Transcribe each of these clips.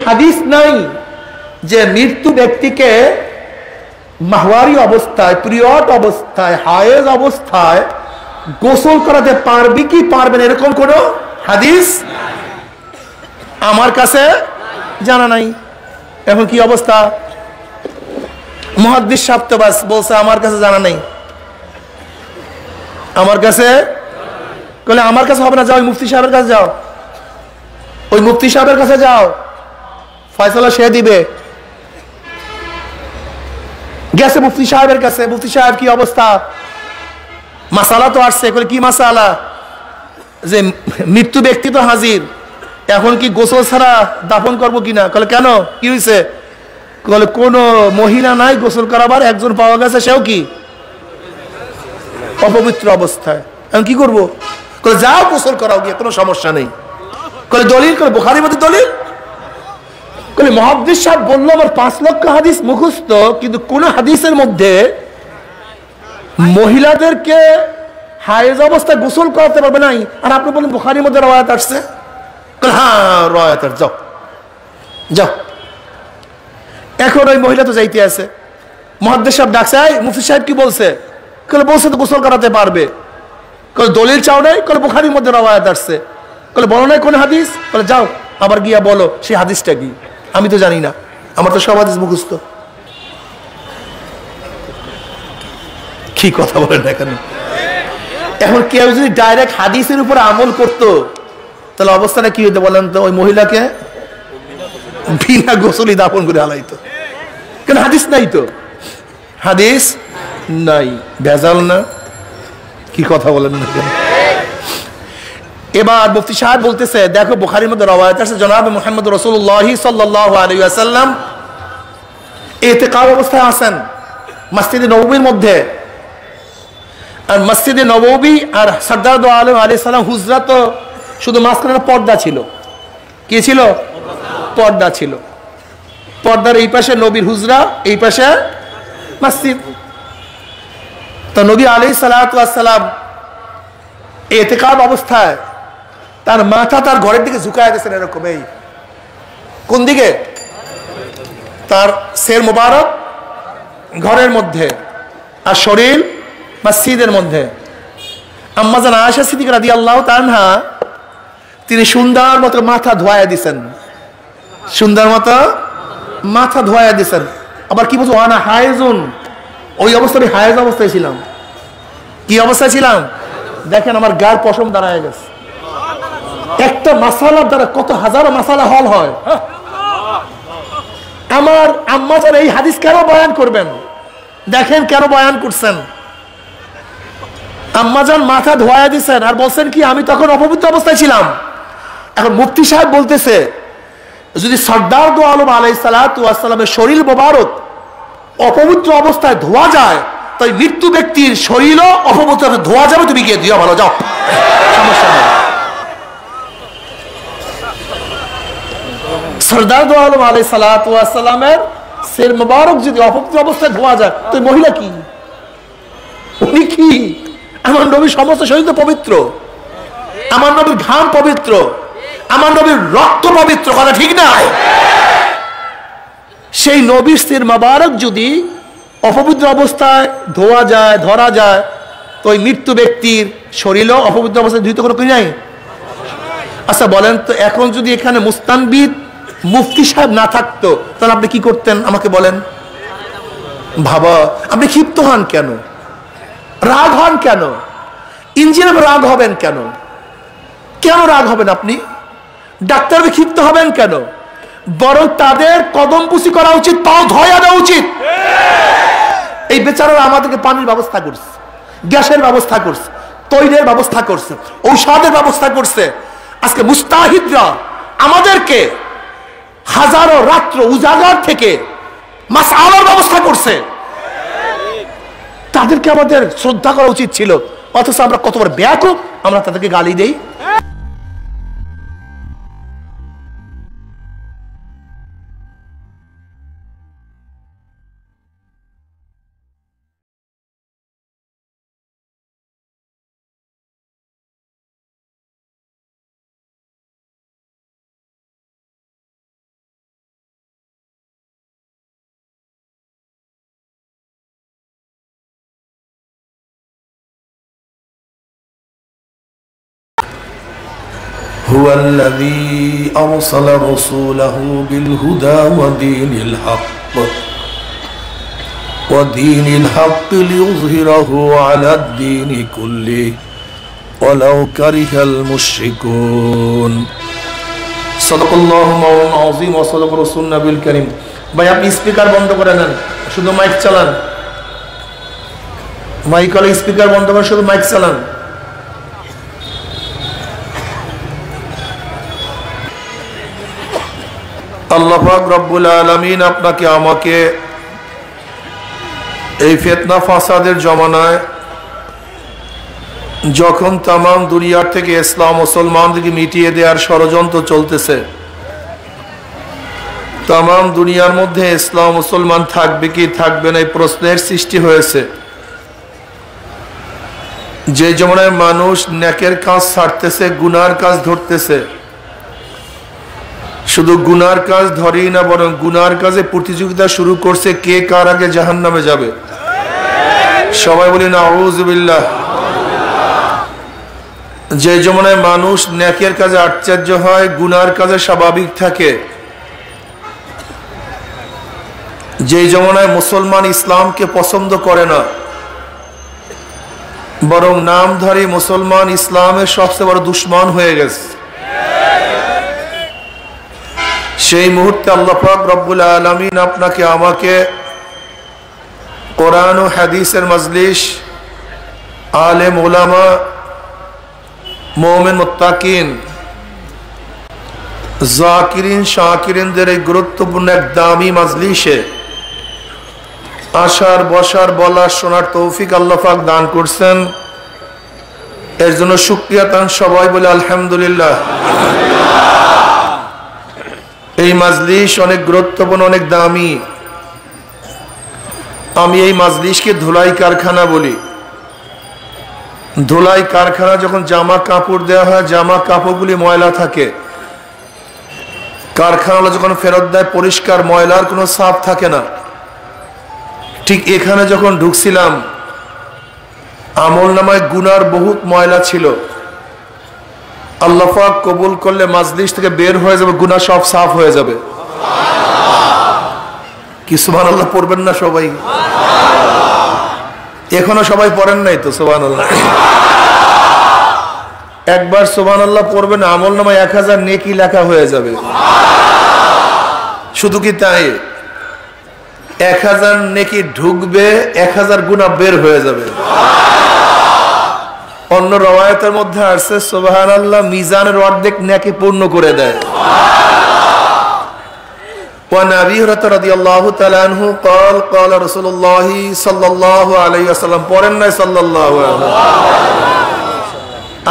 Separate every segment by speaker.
Speaker 1: হাদিস নাই যে মৃত্যু ব্যক্তিকে মাহওয়ারি অবস্থায়, পিরিয়ড অবস্থায়, হায়েজ অবস্থায় গোসল করাতে পারবে কি পারবে না এরকম কোন হাদিস আমার কাছে জানা নাই। এখন কি অবস্থা? মুহাদ্দিস সাহেব তো বাস বলছে আমার কাছে জানা নেই, আমার কাছে বলে আমার কাছে হবে না, যাও মুফতি সাহেবের কাছে যাও, ওই মুফতি সাহেবের কাছে যাও, ফয়সালা সে দিবে। গেছে মুফতি সাহেবের কাছে, মুফতি সাহেব কি অবস্থা? মাসালা তো আসছে। কি মাসালা? যে মৃত্যু ব্যক্তি তো হাজির, এখন কি গোসল ছাড়া দাফন করবো কিনা? কেন, কি হয়েছে? কোন মহিলা নাই গোসল করাবার, একজন পাওয়া গেছে, সেও কি অপবিত্র অবস্থায়। এখন কি করবো? যাও গোসল করাও গিয়ে, কোনো সমস্যা নেই। দলিল? বুখারীর মধ্যে দলিল? মুহাদ্দিস সাহেব বললো আমার 5 লক্ষ হাদিস মুখস্থ, কিন্তু কোন হাদিসের মধ্যে মহিলাদেরকে হায়েজ অবস্থায় গোসল করাতে পারবে নাই। আর আপনি বলেন বুখারীর মধ্যে রওয়ায়াত আসছে। হ্যাঁ রওয়ায়াত, যাও যাও। এখন ওই মহিলা তো যাইতে আছে, মুহাদ্দিস সাহেব ডাকছে, মুফতি সাহেব কি বলছে? বলছে তো গোসল করাতে পারবে। দলিল চাও নাই? বুখারীর মধ্যে রওয়ায়াত আসছে। বলো নাই কোন হাদিস? যাও আবার গিয়া বলো সেই হাদিসটা কি। আমি তো জানি না, আমার তো সব হাদিস মুখস্থ। কি কথা বলেন না কেন? এখন কেউ যদি ডাইরেক্ট হাদিসের উপর আমল করতো তাহলে অবস্থাটা কি হইতো বলেন তো? ওই মহিলাকে বিনা গোসলই দাফন করে হালাইতো। কেন? হাদিস নাই তো, হাদিস নাই, ভেজাল না? কি কথা বলেন না কেন? এবার মুফতি সাহেব বলতেছে, দেখো বুখারীর মধ্যে রওয়ায়াত আছে, জনাব মুহাম্মদ রাসূলুল্লাহ সাল্লাল্লাহু আলাইহি ওয়াসাল্লাম ইতিকাফ অবস্থায় আছেন মসজিদে নববীর মধ্যে। আর মসজিদে নববী আর সরদার দো আলম আলাইহিস সালাম হুজরা তো শুধু মাঝখানে পর্দা ছিল। কি ছিল? পর্দা ছিল। পর্দার এই পাশে নবীর হুজরা, এই পাশে মসজিদ। তো নবী আলাইহিস সালাতু ওয়াস সালাম ইতিকাফ অবস্থায় তার মাথা তার ঘরের দিকে ঝুঁকায় দিয়েছেন, এরকম। এই কোন দিকে? তার সের মোবারক ঘরের মধ্যে আর শরীর মসজিদের মধ্যে। আম্মা জান আয়েশা সিদ্দিকা রাদিয়াল্লাহু তাআলা তিনি সুন্দর মতো মাথা ধোয়া দিয়েছেন, সুন্দর মতো মাথা ধোয়া দিয়েছেন। আবার কি বলছো? আনা হায়েজুন, ওই অবস্থায় হায়েজ অবস্থায় ছিলাম। কি অবস্থায় ছিলাম? দেখেন আমার গার পশম দাঁড়ায় গেছে। একটা মাসালার দ্বারা কত হাজারো মাসালা হল হয়। আমার আম্মা জান এই হাদিস কেন বয়ান করবেন? দেখেন কেন বয়ান করছেন। আম্মা জান মাথা ধোয়া দিচ্ছেন আর বলছেন কি আমি তখন অপবিত্র অবস্থায় ছিলাম। এখন মুফতি সাহেব বলতেছে, যদি সরদার দো আলম আলাইহিস সালাতু ওয়াস সালামের শরীর মোবারক অপবিত্র অবস্থায় ধোয়া যায়, তাই মৃত্যু ব্যক্তির শরীরও অপবিত্র ধোয়া যাবে, তুমি গিয়ে দিও, ভালো যাও, সমস্যা নেই। সরদার দো আলম আলাইহিস সালাতু ওয়াস সালামের শির মোবারক যদি অপবিত্র অবস্থায় ধোয়া যায়, তো মহিলা কি? উনি কি? আমার নবীর সমস্ত শরীর তো পবিত্র, আমার নবীর ঘাম পবিত্র, আমার নবীর রক্ত পবিত্র, কথা ঠিক না? সেই নবীর শির মোবারক যদি অপবিত্র অবস্থায় ধোয়া যায়, ধরা যায়, তো ওই মৃত্যু ব্যক্তির শরীরও অপবিত্র অবস্থায় ধুইতে কোনো কি নাই? আচ্ছা বলেন তো, এখন যদি এখানে মুস্তানবিদ মুফতি সাহেব না থাকতো তাহলে আপনি কি করতেন আমাকে বলেন? ভাবা, আপনি ক্ষিপ্ত হন কেন? রাগ হন কেন? ইঞ্জিনিয়ার রাগ হবেন কেন? কেন রাগ হবেন আপনি? ডাক্তারকে ক্ষিপ্ত হবেন কেন? বরং তাদের কদম পুষি করা উচিত, পাও ধোয়া দেওয়া উচিত। এই বেচারারা আমাদেরকে পানির ব্যবস্থা করছে, গ্যাসের ব্যবস্থা করছে, তৈলের ব্যবস্থা করছে, ঔষধের ব্যবস্থা করছে। আজকে মুস্তাহিদরা আমাদেরকে হাজারো রাত্র উজাগার থেকে মাসআলার ব্যবস্থা করছে। তাদেরকে আমাদের শ্রদ্ধা করা উচিত ছিল, অথচ আমরা কতবার বেয়াকুব, আমরা তাদেরকে গালি দেই। هو الذي أرسل رسوله بالهدى ودين الحق ليظهره على الدين كله ولو كره المشركون صدق الله مولانا العظيم وصدق رسول النبي الكريم ভাই আপনি স্পিকার বন্ধ করে নেন শুধু মাইক চালান মাইক আর স্পিকার বন্ধ করে শুধু মাইক চালান আল্লাহ পাক রব্বুল আলামিন আপনাকে আমাকে এই ফিতনা ফাসাদের জমানায় যখন तमाम দুনিয়ার থেকে ইসলাম মুসলমানদেরকে মিটিয়ে দেওয়ার ষড়যন্ত্র চলতেছে तमाम দুনিয়ার মধ্যে ইসলাম মুসলমান থাকবে কি থাকবে না এই প্রশ্নের সৃষ্টি হয়েছে যে জমানায় মানুষ নেকের কাজ ছাড়তেছে গুনার কাজ ধরতেছে শুধু গুনার কাজ ধরেই না বরং গুনার কাজে প্রতিযোগিতা শুরু করছে কে কার আগে জাহান্নামে যাবে সবাই বলি নাউযু বিল্লাহ যে জমানায় মানুষ নেকের কাজে আশ্চর্য হয় গুনার কাজে স্বাভাবিক থাকে যে জমানায় মুসলমান ইসলামকে পছন্দ করে না বরং নামধারী মুসলমান ইসলামের সবচেয়ে বড় দুশমন হয়ে গেছে সেই মুহূর্তে আল্লাহ পাক রব্বুল আলামিন আপনাকে আমাকে কোরআন ও হাদিসের মজলিস আলেম উলামা মুমিন মুত্তাকিন জাকিরিন শাকিরিনদের এই গুরুত্বপূর্ণ এক দামি মজলিসে আসার বসার বলার শোনার তৌফিক আল্লাহ পাক দান করছেন এর জন্য শুকরিয়া তান সবাই বলে আলহামদুলিল্লাহ এই মজলিস অনেক গুরুত্বপূর্ণ অনেক দামি আমি এই মজলিসকে ধুলাই কারখানা বলি ধুলাই কারখানা যখন জামা কাপড় দেওয়া হয় জামা কাপড়গুলি ময়লা থাকে কারখানা যখন ফেরত দেয় পরিষ্কার ময়লার কোনো ছাপ থাকে না ঠিক এখানে যখন ঢুকছিলাম আমলনামায় গুনার বহুত ময়লা ছিল আল্লাহ পাক কবুল করলে মজলিস থেকে বের হয়ে যাবে গুনাহ সব সাফ হয়ে যাবে কি সুবহানাল্লাহ পড়বেন না সবাই এখনো সবাই পড়েন নাই তো সুবহানাল্লাহ একবার সুবহানাল্লাহ পড়বেন আমলনামায় 1000 নেকি লেখা হয়ে যাবে শুধু কি তাই 1000 নেকি ঢুকবে 1000 গুনাহ বের হয়ে যাবে অন্য রওয়ায়াতের মধ্যে আছে সুবহানাল্লাহ মিজানের অর্ধেক নেকি পূর্ণ করে দেয় وعن أبي هريرة رضي الله تعالى عنه قال قال رسول الله صلى الله عليه وسلم পড়েন না সাল্লাল্লাহু আলাইহি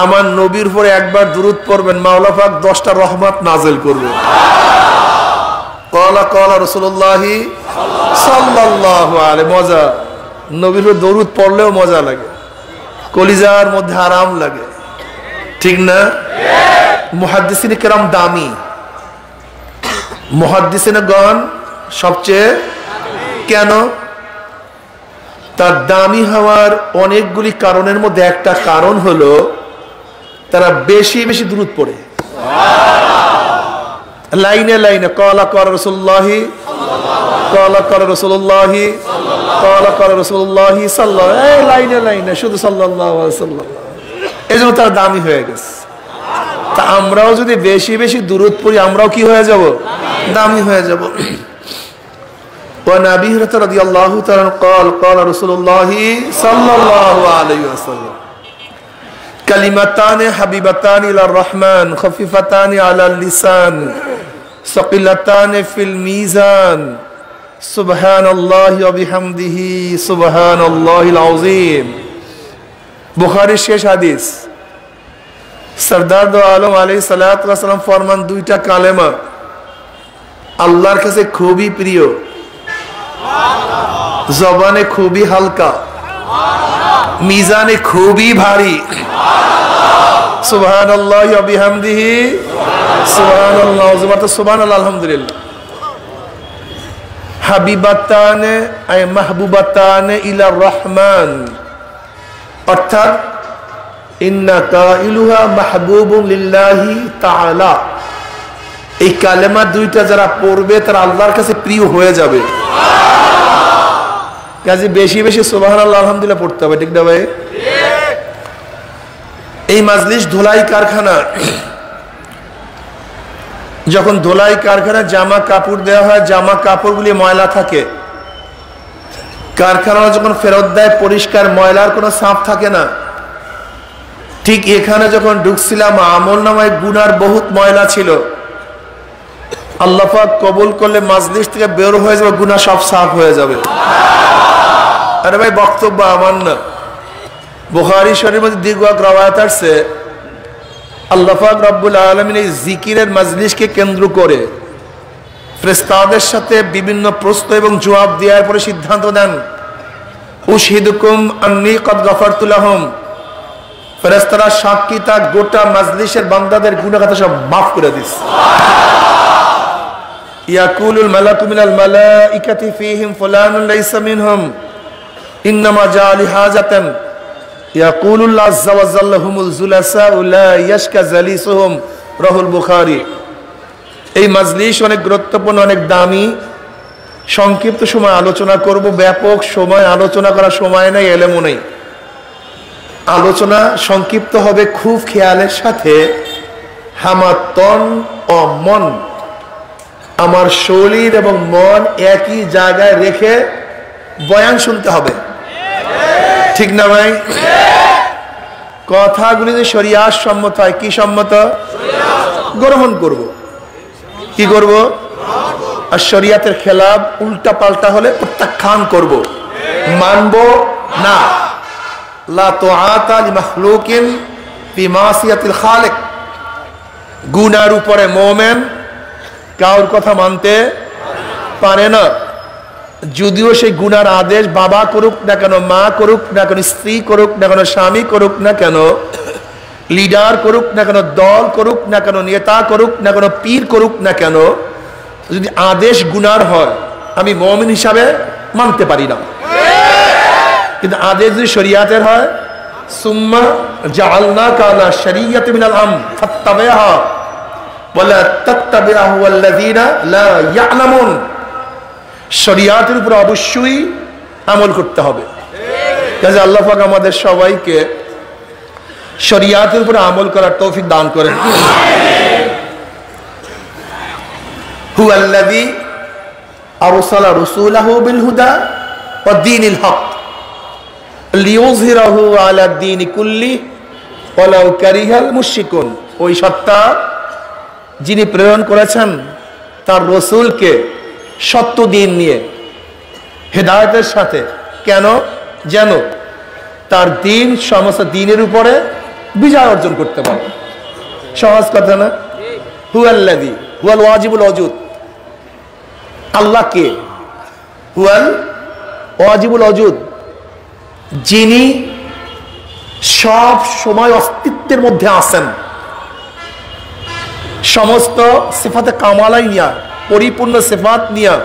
Speaker 1: আমার নবীর উপরে একবার দুরূদ পড়বেন মাওলা পাক 10টা রহমত নাযিল করবে قال قال رسول الله صلى الله عليه মজা নবীর উপরে দরুদ পড়লেও মজা লাগে কলিজার মধ্যে আরাম লাগে ঠিক না মুহাদ্দিসিনে কেরাম দামি মুহাদ্দিসিনে গণ সবচেয়ে কেন তার দামি হওয়ার অনেকগুলি কারণের মধ্যে একটা কারণ হলো তারা বেশি বেশি দুরূদ পড়ে লাইনে লাইনে ক্বালা ক্বালা রাসূলুল্লাহি ক্বালা ক্বালা রাসূলুল্লাহি ক্বালা ক্বালা রাসূলুল্লাহি সাল্লাল্লাহু এই লাইনে লাইনে শুধু সাল্লাল্লাহু আলাইহি ওয়াসাল্লাম এজন্য তার দামি হয়ে গেছে তা আমরাও যদি বেশি বেশি দুরূদ পড়ি আমরাও কি হয়ে যাব দামি হয়ে যাব ওয়া নবী রাদিয়াল্লাহু তাআলা قال قال رسول الله صلى الله عليه وسلم كلمتان حبيبتان الى الرحمن خفيفتان على اللسان ثقيلتان في الميزان سبحان الله وبحمده سبحان الله العظيم বুখারীর শেষ হাদিস সরদার দো আলম আলাইহিস সালাতু ওয়াস সালাম ফরমান দুইটা কালেমা আল্লাহর কাছে খুবই প্রিয় জবানে খুবই হালকা মিজানে খুবই ভারী সুবহানাল্লাহ ওয়া বিহামদিহি সুবহানাল্লাহ সুবহানাল্লাহ আলহামদুলিল্লাহ হাবিবাতানে আই মাহবুবাতানে ইলা রহমান অর্থাৎ ইন্না কাইলুহা মাহবুবুন লিল্লাহি তাআলা। এই কালেমা দুইটা যারা পড়বে তারা আল্লাহর কাছে প্রিয় হয়ে যাবে। কাজে বেশি বেশি সুবহানাল্লাহ আলহামদুলিল্লাহ পড়তে হবে, ঠিক না ভাই? এই মাজলিস ধোলাই কারখানা, যখন ধোলাই কারখানা জামা কাপড় দেওয়া হয়, জামা কাপড়গুলি ময়লা থাকে, কারখানা যখন ফেরত দেয় পরিষ্কার, ময়লার কোনো ছাপ থাকে না। ঠিক এখানে যখন ঢুকছিলাম আমল নামায় গুনার বহুত ময়লা ছিল, আল্লাহ পাক কবুল করলে মাজলিস থেকে বের হয়ে যাবে, গুনাহ সব সাফ হয়ে যাবে। আরে ভাই বক্তব্য আমার না, বুখারী শরীফের মধ্যে দীর্ঘ রওয়ায়াত আছে, আল্লাহ পাক রব্বুল আলামিন এই জিকিরের মাজলিসকে কেন্দ্র করে ফেরেশতাদের সাথে বিভিন্ন প্রশ্ন এবং জবাব দেওয়ার পরে সিদ্ধান্ত দেন, উশহিদুকুম আন্নী কদ গফারতু লাহুম। ফেরেশতারা সাক্ষী, তা গোটা মাজলিসের বান্দাদের গুনাহ খাতা সব মাফ করে দিয়েছে। ইয়াকুলুল মালাকু মিনাল মালাইকাতি ফীহিম ফুলানুন লাইসা মিনহুম ইন্নামা জাআ লিহাজাতান ইয়াকুলুল্লাহু আযজা ওয়া জাল্লা হুমুল জুলাসাউ লা ইয়াশকা জালিসুহুম, রাহুল বুখারী। এই মাজলিস অনেক গুরুত্বপূর্ণ, অনেক দামি। সংক্ষিপ্ত সময় আলোচনা করব, ব্যাপক সময় আলোচনা করার সময় নেই, এলেমও নেই। আলোচনা সংক্ষিপ্ত হবে খুব খেয়ালের সাথে। আমার তন ও মন, আমার শরীর এবং মন একই জায়গায় রেখে বয়ান শুনতে হবে, ঠিক না ভাই? কথাগুলি যে শরিয়াত সম্মত হয়, কি সম্মত? গ্রহণ করব। কি করব? আর শরিয়াতের খেলাফ উল্টা পাল্টা হলে প্রত্যাখ্যান করব, মানব না। লা তুআতা লিমাখলুকিন ফি মাসিয়াতিল খালিক। গুনার উপরে মুমিন কাউর কথা মানতে পারে না, যদিও সেই গুনার আদেশ বাবা করুক না কেন, মা করুক না কেন, স্ত্রী করুক না কেন, স্বামী করুক না কেন, লিডার করুক না কেন, দল করুক না কেন, নেতা করুক না কেন, পীর করুক না কেন, যদি আদেশ গুনার হয় আমি মুমিন হিসাবে মানতে পারি না। কিন্তু আদেশ যদি শরিয়াতের হয়, সুম্মা জাআলনাকা আলা শারিয়াতিন মিনাল আমর ফাত্তাবিহা ওয়ালা তাত্তাবিহু ওয়াল্লাযীনা লা ইয়ালামুন। শরিয়াতের উপর অবশ্যই আমল করতে হবে। কাজে আল্লাহ পাক আমাদের সবাইকে শরিয়াতের উপর আমল করার তৌফিক দান করেন। হুয়াল্লাযী আরসালা রাসূলাহু বিল হুদা ওয়া দীনিল হক লিইয়ুযহিরাহু আলা দ্বীনি কুল্লি ওয়ালাউ কারিহাল মুশরিকুন। ওই সত্তা যিনি প্রেরণ করেছেন তার রাসূলকে সত্য দিন নিয়ে, হেদায়েতের সাথে, কেন? যেন তার দিন সমস্ত দিনের উপরে বিজয় অর্জন করতে পারে। সহজ কথা না? হুয়াল্লাযী হুয়াল ওয়াজিবুল ওজুদ। আল্লাহ কে? হুয়াল ওয়াজিবুল ওজুদ, যিনি সব সময় অস্তিত্বের মধ্যে আছেন, সমস্ত সিফাতে কামালাই নিয়া, পরিপূর্ণ সিফাত নিয়া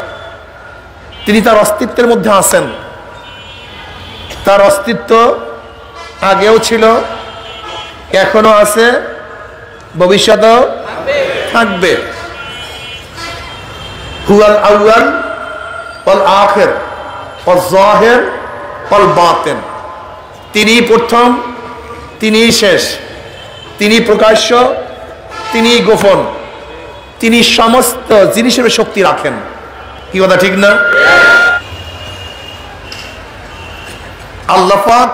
Speaker 1: তিনি তার অস্তিত্বের মধ্যে আছেন। তার অস্তিত্ব আগেও ছিল, এখনো আছে, ভবিষ্যতেও থাকবে। হুয়াল আউয়াল ওয়াল আখির ওয়াল যাহির ওয়াল বাতিন। তিনি প্রথম, তিনি শেষ, তিনি প্রকাশ্য, তিনি গোপন, তিনি সমস্ত জিনিসের শক্তি রাখেন। কি কথা ঠিক না? আল্লাহ পাক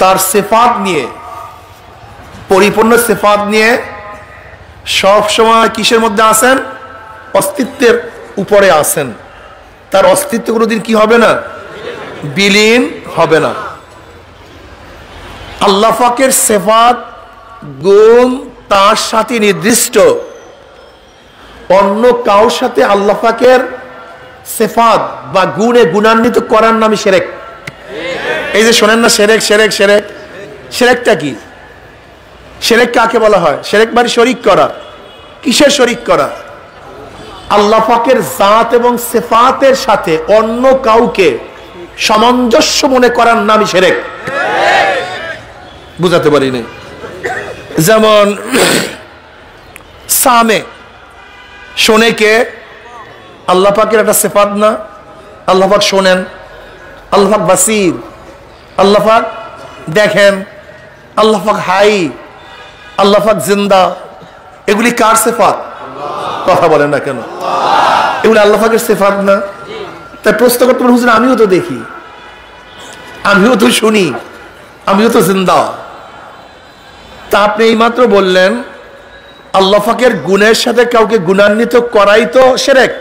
Speaker 1: তার সিফাত নিয়ে, পরিপূর্ণ সিফাত নিয়ে সব সময় কিসের মধ্যে আছেন? অস্তিত্বের উপরে আছেন। তার অস্তিত্ব কোনোদিন কি হবে না? বিলীন হবে না। আল্লাহ পাকের সিফাত গুণ তার সাথে নির্দিষ্ট, অন্য কারোর সাথে আল্লাহ পাকের সিফাত বা গুণে গুণান্বিত করার নামই শিরক। এই যে শোনেন না শিরক শিরক শিরক, শিরকটা কি? শিরক কাকে বলা হয়? শিরক মানে শরীক করা। কিসের শরীক করা? আল্লাহ পাকের জাত এবং সিফাতের সাথে অন্য কাউকে সামঞ্জস্য মনে করার নামই শিরক। বুঝাতে পারিনি। যেমন সামে, শোনে কে? আল্লাহ পাকের একটা সিফাত না? আল্লাহ পাক শোনেন, আল্লাহ পাক বাসির, আল্লাহ পাক দেখেন, আল্লাহ পাক হাই, আল্লাহ পাক জিন্দা। এগুলি কার সিফাত? কথা বলেন না কেন? এগুলি আল্লাহ পাকের সিফাত না? তাই প্রশ্ন করতে পারেন, হুজুর আমিও তো দেখি, আমিও তো শুনি, আমিও তো জিন্দা। তা আপনি এইমাত্র বললেন আল্লাহ পাকের গুণের সাথে কাউকে গুণান্বিত করাই তো শিরক।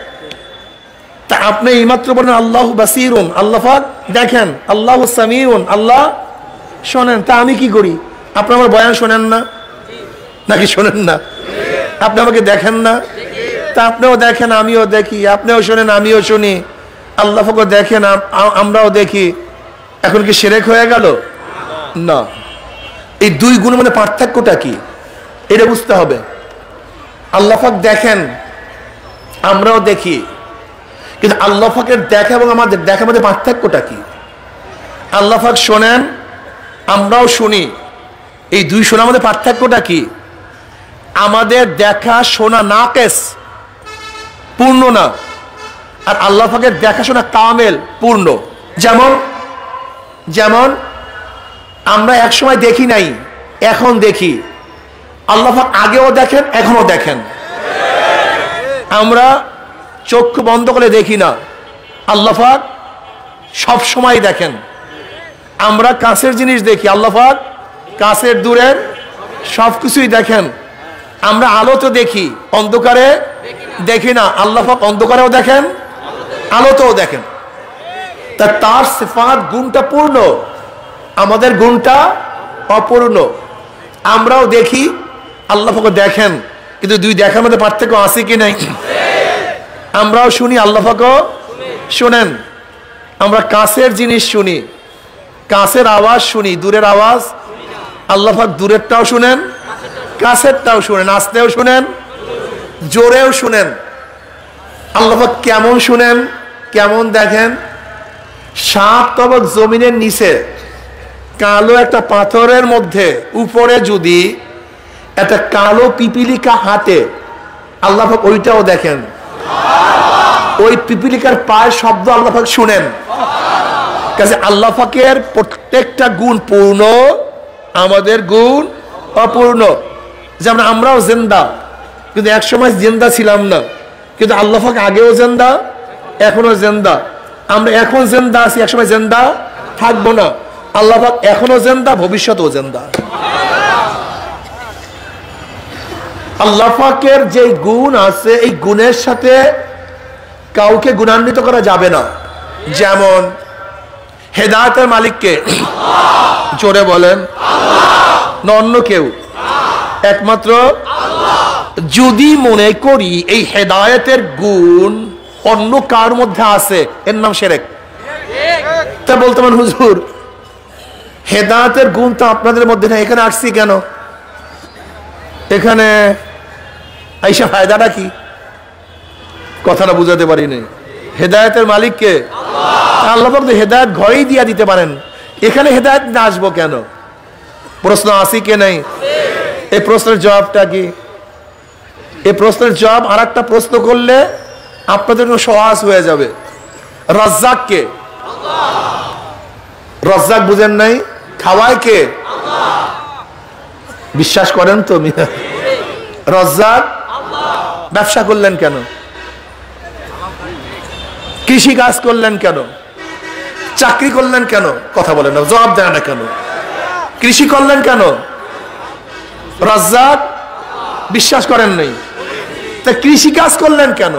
Speaker 1: তা আপনি এইমাত্র বলেন আল্লাহু বাসীরুন, আল্লাহ পাক দেখেন, আল্লাহু সামিউন, আল্লাহ শোনেন। তা আমি কি করি? আপনি আমার বয়ান শোনেন না নাকি শোনেন না? আপনি আমাকে দেখেন না? তা আপনিও দেখেন, আমিও দেখি, আপনিও শোনেন, আমিও শুনি, আল্লাহ পাকও দেখেন, আমরাও দেখি। এখন কি শিরক হয়ে গেল? না। এই দুই গুণের মধ্যে পার্থক্যটা কি এটা বুঝতে হবে। আল্লাহ পাক দেখেন, আমরাও দেখি, কিন্তু আল্লাহ পাকের দেখা এবং আমাদের দেখার মধ্যে পার্থক্যটা কি? আল্লাহ পাক শোনেন, আমরাও শুনি, এই দুই শোনার মধ্যে পার্থক্যটা কি? আমাদের দেখা শোনা নাকেস, পূর্ণ না, আর আল্লাহ পাকের দেখা শোনা কামেল, পূর্ণ। যেমন যেমন আমরা একসময় দেখি নাই, এখন দেখি। আল্লাহ পাক আগেও দেখেন, এখনো দেখেন। আমরা চক্ষু বন্ধ করে দেখি না, আল্লাহ পাক সব সময় দেখেন। আমরা কাছের জিনিস দেখি, আল্লাহ পাক কাছের দূরের সবকিছুই দেখেন। আমরা আলোতে দেখি, অন্ধকারে দেখি না, আল্লাহ পাক অন্ধকারেও দেখেন, আলোতেও দেখেন। তা তার সিফাত গুণটা পূর্ণ, আমাদের গুণটা অপূর্ণ। আমরাও দেখি, আল্লাহ পাক দেখেন, কিন্তু দুই দেখার মধ্যে পার্থক্য আছে কি নাই? আমরাও শুনি, আল্লাহ পাকও শোনেন। আমরা কাছের জিনিস শুনি, কাছের আওয়াজ শুনি, দূরের আওয়াজ আল্লাহ পাক দূরেরটাও শুনেন, কাছেরটাও শুনেন, আস্তেও শুনেন, জোরেও শুনেন। আল্লাহ পাক কেমন শুনেন, কেমন দেখেন? 7 তবক জমিনের নিচে কালো একটা পাথরের মধ্যে উপরে যদি একটা কালো পিপিলিকা হাঁটে, আল্লাহ পাক ওইটাও দেখেন। ওই পিপিলিকার পায়ের শব্দ আল্লাহ পাক শুনেন। কাজে আল্লাহ পাকের প্রত্যেকটা গুণ পূর্ণ, আমাদের গুণ অপূর্ণ। যেমন আমরাও জিন্দা, কিন্তু একসময় জিন্দা ছিলাম না, কিন্তু আল্লাহ পাক আগেও জিন্দা, এখনো জিন্দা। আমরা এখন জিন্দা আছি, একসময় জিন্দা থাকবো না। আল্লাহ পাক এখনো জিন্দা, ভবিষ্যতেও জিন্দা। আল্লাহ পাকের যে গুণ আছে, এই গুণের সাথে কাউকে গুণান্বিত করা যাবে না। যেমন হেদায়েতের মালিককে জোরে বলেন, না অন্য কেউ? একমাত্র যদি মনে করি এই হেদায়েতের গুণ অন্য কার মধ্যে আছে, এর নাম শিরক। তা বলতে পারেন হুজুর হেদায়েতের গুণ তো আপনাদের মধ্যে না, এখানে আসছি কেন? এখানে আইসা ফায়দাটা কি? কথাটা বুঝাতে পারিনি। হেদায়েতের মালিককে আল্লাহ পাক হেদায়েত ঘরেই দিয়া দিতে পারেন, এখানে হেদায়েত না আসবো কেন? প্রশ্ন আসি কে নাই? এই প্রশ্নের জবাবটা কি? এই প্রশ্নের জবাব আর একটা প্রশ্ন করলে আপনাদের জন্য সহজ হয়ে যাবে। রাজ্জাক কে? রাজ্জাক বুঝেন নাই? খাওয়ায় কে? বিশ্বাস করেন তো? রাজ্জাক। ব্যবসা করলেন কেন? কৃষি কাজ করলেন কেন? চাকরি করলেন কেন? কথা বলেন না, জবাব দেয় না কেন? কৃষি করলেন কেন? রাজ্জাক। বিশ্বাস করেন নাই? তা কৃষি কাজ করলেন কেন?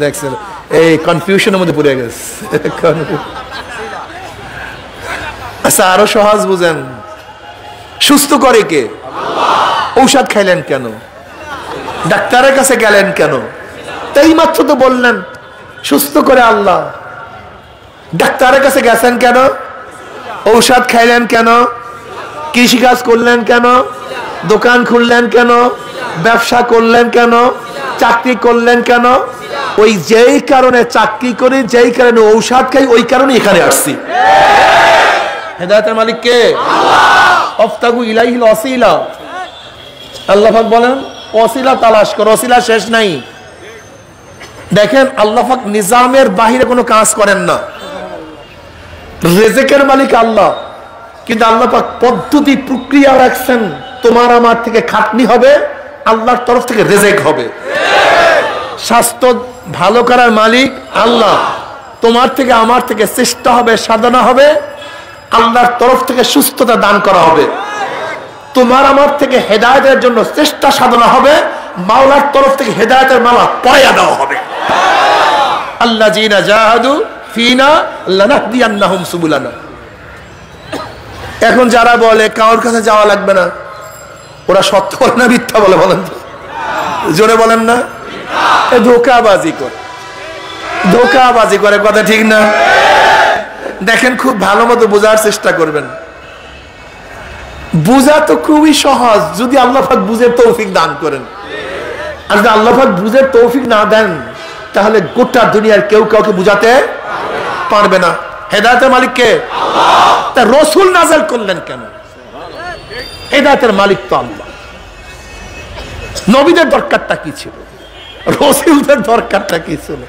Speaker 1: দেখছেন, এই কনফিউশনের মধ্যে পড়ে গেছে। আচ্ছা আরো সহজ বুঝেন, সুস্থ করে কে? ঔষধ খাইলেন কেন? ডাক্তারের কাছে গেলেন কেন? তাই মাত্র তো বললেন সুস্থ করে আল্লাহ। ডাক্তারের কাছে গেছেন কেন? ঔষধ খাইলেন কেন? কৃষিকাজ করলেন কেন? দোকান খুললেন কেন? ব্যবসা করলেন কেন? চাকরি করলেন কেন? ওই যেই কারণে চাকরি করি, যেই কারণে ঔষধ খাই, ওই কারণে এখানে আসছি। হেদায়েতের মালিক কে? আফতাগু ইলাইহিল ওয়াসিলা। আল্লাহ পাক বলেন ওয়াসিলা তালাশ করো, ওয়াসিলা শেষ নাই। দেখেন আল্লাহ পাক নিজামের বাহিরে কোনো কাজ করেন না। রিজিকের মালিক আল্লাহ, কিন্তু আল্লাহ পাক পদ্ধতি প্রক্রিয়া রাখছেন। তোমার আমার থেকে খাটনি হবে, আল্লাহর তরফ থেকে রিজিক হবে। স্বাস্থ্য ভালো করার মালিক আল্লাহ, তোমার থেকে আমার থেকে চেষ্টা হবে, সাধনা হবে, আল্লাহর তরফ থেকে সুস্থতা দান করা হবে। তোমার আমার থেকে হেদায়েতের জন্য চেষ্টা সাধনা হবে, মাওলার তরফ থেকে হেদায়েতের মালা পয়া দেওয়া হবে। আল্লাযীনা জাহাদু ফিনা লানাহদিয়ান্নাহুম সুবুলানা। এখন যারা বলে কারোর কাছে যাওয়া লাগবে না, ওরা সত্য বলে না মিথ্যা বলে? বলেন তো, জোরে বলেন না। ধোঁকাবাজি করে, ধোঁকাবাজি করে, কথা ঠিক না? দেখেন খুব ভালো মতো বোঝার চেষ্টা করবেন। বুঝা তো খুবই সহজ, যদি আল্লাহ পাক বুঝের তৌফিক দান করেন। আর যদি আল্লাহ পাক বুঝের তৌফিক না দেন, তাহলে গোটা দুনিয়ার কেউ কাউকে বুঝাতে পারবে না। হেদায়েতের মালিক কে? তা রাসূল নাযিল করলেন কেন? হেদায়েতের মালিক তো আল্লাহ। নবীদের দরকারটা কি ছিল? রাসূলদের দরকারটা কি ছিল?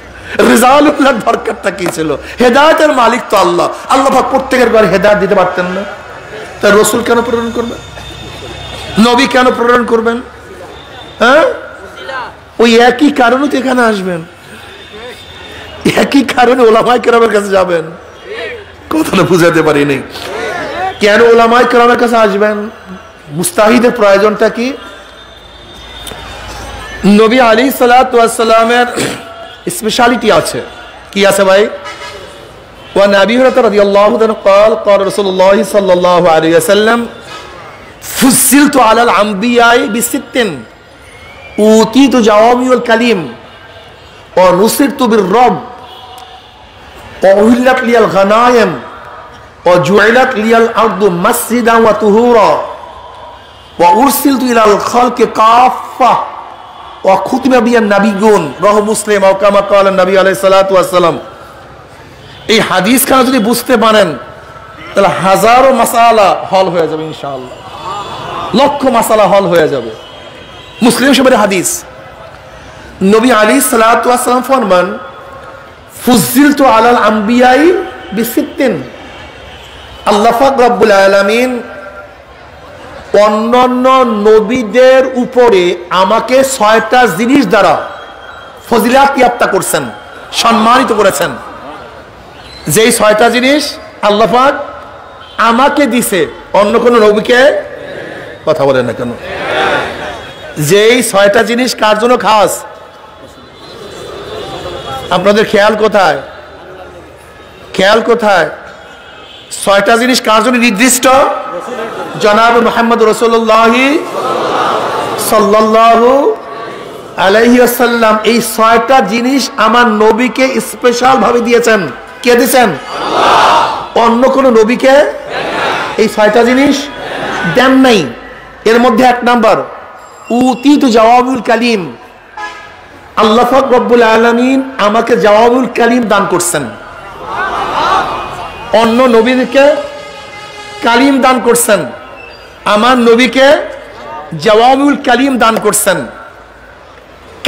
Speaker 1: রিজালুল্লাহর দরকারটা কি ছিল? হেদায়েতের মালিক তো আল্লাহ। আল্লাহ পাক প্রত্যেকের ঘরে হেদায়েত দিতে পারতেন না? তা রাসূল কেন প্রেরণ করবেন? নবী কেন প্রেরণ করবেন? হ্যাঁ, ওই একই কারণে তো এখানে আসবেন, একই কারণে ওলামায়ে কেরামের কাছে যাবেন। কথাটা বুঝাতে পারিনি। কেন ওলামায়ে কেরামের কাছে আসবেন? মুস্তাহিদের প্রয়োজনটা কি? নবী আলাইহিস সালাতু ওয়াস সালামের স্পেশালিটি আছে। কি আছে ভাই? ওয়া নবী রাদিয়াল্লাহু আনহু قال قال رسول الله صلى الله عليه وسلم فصلت على الانبياء بست اوتيت جوامع الكلم ونصرت بالرب وأهلت لي الغنائم وجعلت لي الأرض مسجدا وطهورا وأرسلت إلى الخلق كافة وختم بي النبيون رواه مسلم أو كما قال النبي عليه الصلاة والسلام। এই হাদিস খানা যদি বুঝতে পারেন তাহলে হাজারো মাসালা হল হয়ে যাবে ইনশাআল্লাহ, লক্ষ মাসালা হল হয়ে যাবে। মুসলিম শরীফের হাদিস, নবী আলাইহিস সালাতু ওয়াস সালাম ফরমান ফুজিলতু আলাল আম্বিয়াই বিসিত্তিন। আল্লাহ পাক রব্বুল আলামিন অন্যান্য নবীদের উপরে আমাকে ৬টা জিনিস দ্বারা ফজিলাত ইয়াপ্তা করছেন, সম্মানিত করেছেন। যেই ৬টা জিনিস আল্লাহ পাক আমাকে দিছে, অন্য কোন নবীকে, কথা বলেন না কেন? যেই ৬টা জিনিস কার জন্য খাস? আপনাদের খেয়াল কোথায়? খেয়াল কোথায়? ৬টা জিনিস কার জন্য নির্দিষ্ট? জনাব মুহাম্মদ রাসূলুল্লাহ সাল্লাল্লাহু আলাইহি ওয়াসাল্লাম এই ৬টা জিনিস আমার নবীকে স্পেশাল ভাবে দিয়েছেন। কে দিয়েছেন? আল্লাহ। অন্য কোন নবীকে এই ৬টা জিনিস দেন নাই। এর মধ্যে ১ নাম্বার উতিতু জাওয়াবুল কালিম। আল্লাহ পাক রব্বুল আলামিন আমাকে জাওয়াবুল কালিম দান করছেন। অন্য নবীকে কালিম দান করছেন, আমার নবীকে জাওয়াবুল কালিম দান করছেন।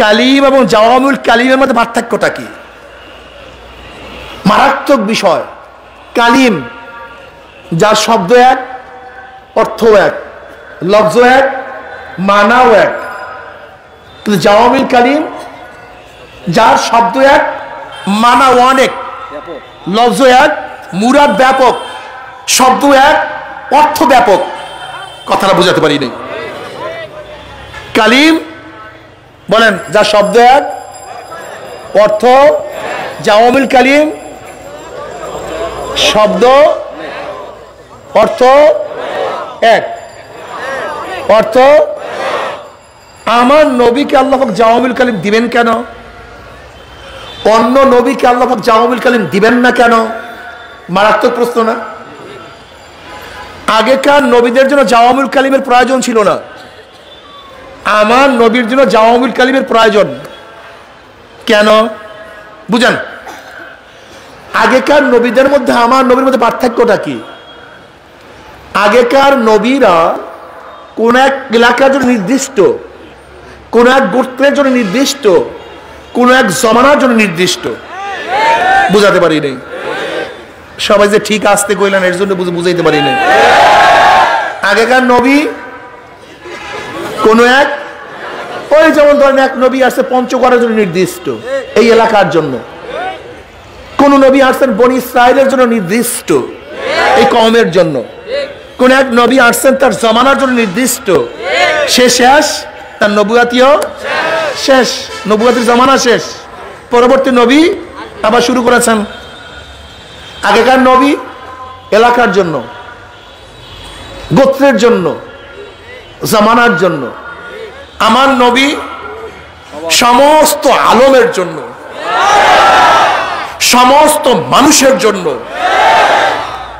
Speaker 1: কালিম এবং জাওয়াবুল কালিমের মধ্যে পার্থক্যটা কি? মারাত্মক বিষয়। কালিম যার শব্দ এক, অর্থ এক, লফজ এক, মানাও এক। কিন্তু জাওয়ামিল কালিম যার শব্দ এক, মানা অনেক, লফজ এক, মুরাদ ব্যাপক, শব্দ এক, অর্থ ব্যাপক। কথাটা বুঝাতে পারি নাই। কালিম বলেন যার শব্দ এক, অর্থ, জাওয়ামিল কালিম শব্দ, অর্থ এক, অর্থ। আমার নবীকে আল্লাহ পাক জাওয়ামিল কালিম দিবেন কেন? অন্য নবীকে আল্লাহ পাক জাওয়ামিল কালিম দিবেন না কেন? মারাত্মক প্রশ্ন না? আগেকার নবীদের জন্য জাওয়ামিল কালিমের প্রয়োজন ছিল না, আমার নবীর জন্য জাওয়ামিল কালিমের প্রয়োজন। কেন? বুঝেন, আগেকার নবীদের মধ্যে আমার নবীর মধ্যে পার্থক্যটা কি? আগেকার নবীরা কোন এক এলাকার জন্য নির্দিষ্ট, কোন এক গোত্রের জন্য নির্দিষ্ট, কোন এক জমানার জন্য নির্দিষ্ট। বুঝাতে পারি নাই? সবাই যে ঠিক আসতে কইলেন এর জন্য বুঝাইতে পারি নাই। আগেকার নবী কোন এক, ওই যেমন ধরেন এক নবী আসছে পঞ্চগড়ের জন্য নির্দিষ্ট, এই এলাকার জন্য। কোন নবী আসছেন বনি ইসরাইলের জন্য নির্দিষ্ট, এই কওমের জন্য। কোন এক নবী আসছেন তার জমানার জন্য নির্দিষ্ট, সে শেষ, তার নবুয়াতিও শেষ, নবুয়াতির জমানা শেষ, পরবর্তী নবী আবার শুরু করেছেন। আগেকার নবী এলাকার জন্য, গোত্রের জন্য, জমানার জন্য। আমার নবী সমস্ত আলমের জন্য, সমস্ত মানুষের জন্য,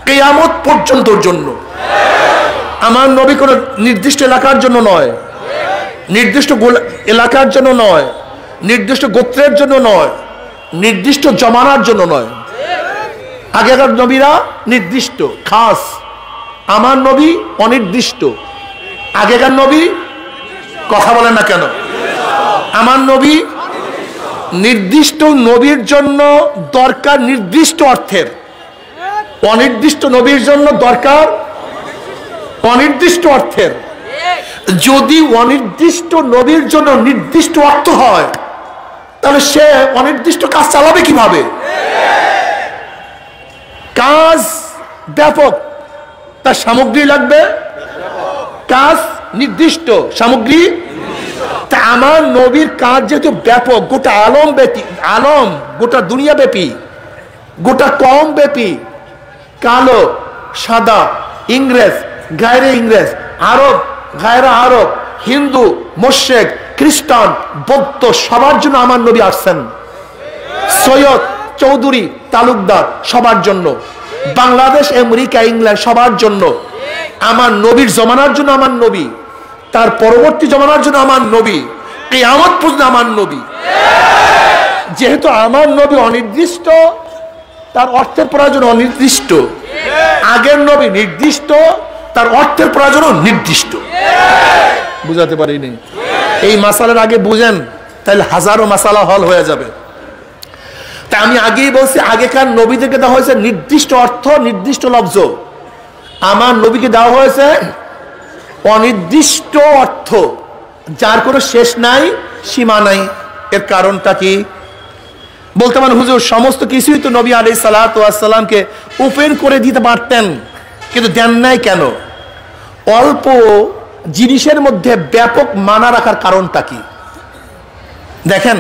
Speaker 1: কিয়ামত পর্যন্তর জন্য। আমার নবী কোন নির্দিষ্ট এলাকার জন্য নয়, নির্দিষ্ট এলাকার জন্য নয়, নির্দিষ্ট গোত্রের জন্য নয়, নির্দিষ্ট জমানার জন্য নয়। আগেকার নবীরা নির্দিষ্ট খাস, আমার নবী অনির্দিষ্ট। আগেকার নবী, কথা বলেন না কেন? আমার নবী নির্দিষ্ট, নবীর জন্য দরকার নির্দিষ্ট অর্থের, অনির্দিষ্ট নবীর জন্য দরকার অনির্দিষ্ট অর্থের। যদি অনির্দিষ্ট নবীর জন্য নির্দিষ্ট অর্থ হয় তাহলে সে অনির্দিষ্ট কাজ চালাবে কিভাবে? কাজ ব্যাপক, তার সামগ্রী লাগবে, কাজ নির্দিষ্ট, সামগ্রী। তা আমার নবীর কাজ যেহেতু ব্যাপক, গোটা আলম ব্যাপী, আলম গোটা দুনিয়া ব্যাপী, গোটা কম ব্যাপী, কালো সাদা, ইংরেজ গায়রে ইংরেজ, আরব গায়রা আরব, হিন্দু মুশরিক খ্রিস্টান বৌদ্ধ, সবার জন্য আমার নবী আসছেন। সৈয়দ চৌধুরী তালুকদার সবার জন্য, বাংলাদেশ আমেরিকা ইংল্যান্ড সবার জন্য। আমার নবীর জমানার জন্য আমার নবী, তার পরবর্তী জমানার জন্য আমার নবী, কিয়ামত পর্যন্ত আমার নবী। যেহেতু আমার নবী অনির্দিষ্ট, তার অর্থের প্রয়োজন অনির্দিষ্ট। আগের নবী নির্দিষ্ট, তার অর্থের প্রয়োজন নির্দিষ্ট। বুঝাতে পারিনি? এই মাসালার আগে বুঝেন, তাহলে হাজারো মাসালা হল হয়ে যাবে। তাই আমি আগেই বলছি, আগেকার নবীদেরকে দেওয়া হয়েছে নির্দিষ্ট অর্থ, নির্দিষ্ট লফজ। আমার নবীকে দেওয়া হয়েছে অনির্দিষ্ট অর্থ, যার কোনো শেষ নাই, সীমা নাই। এর কারণটা কি? বলতে পারেন হুজুর সমস্ত কিছুই তো নবী আলাইহিস সালাতু ওয়াস সালামকে ওপেন করে দিতে পারতেন, কিন্তু দেন নাই কেন? অল্প জিনিসের মধ্যে ব্যাপক মানা রাখার কারণটা কি? দেখেন,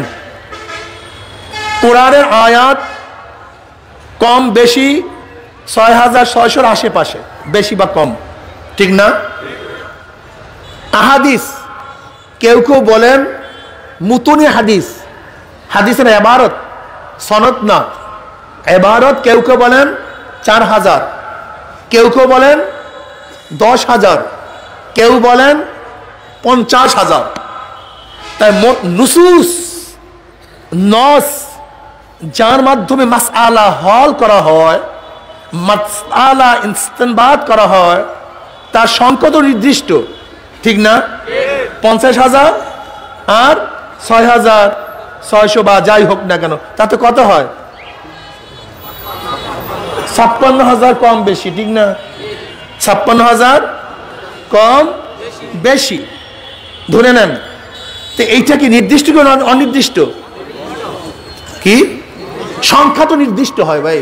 Speaker 1: কোরআনের আয়াত কম বেশি ৬,৬০০ আশেপাশে, বেশি বা কম, ঠিক না? আহাদিস কেউ কেউ বলেন মুতুনি হাদিস, হাদিসের ইবারত সনদ না, ইবারত কেউ কেউ বলেন ৪,০০০, কেউ কেউ বলেন ১০,০০০, কেউ বলেন ৫০,০০০। তাই নুসুস, নস, যার মাধ্যমে মাসআলা হল করা হয়, মাসআলা ইস্তেনবাত করা হয়, তার সংখ্যা তো নির্দিষ্ট, ঠিক না? ৫০,০০০ আর ৬,৬০০ বা যাই হোক না কেন, তাতে কত হয়? ৫৬,০০০ কম বেশি, ঠিক না? ৫৬,০০০ কম বেশি ধরে নেন। তো এইটা কি নির্দিষ্ট কি অনির্দিষ্ট? কি সংখ্যা তো নির্দিষ্ট হয় ভাই,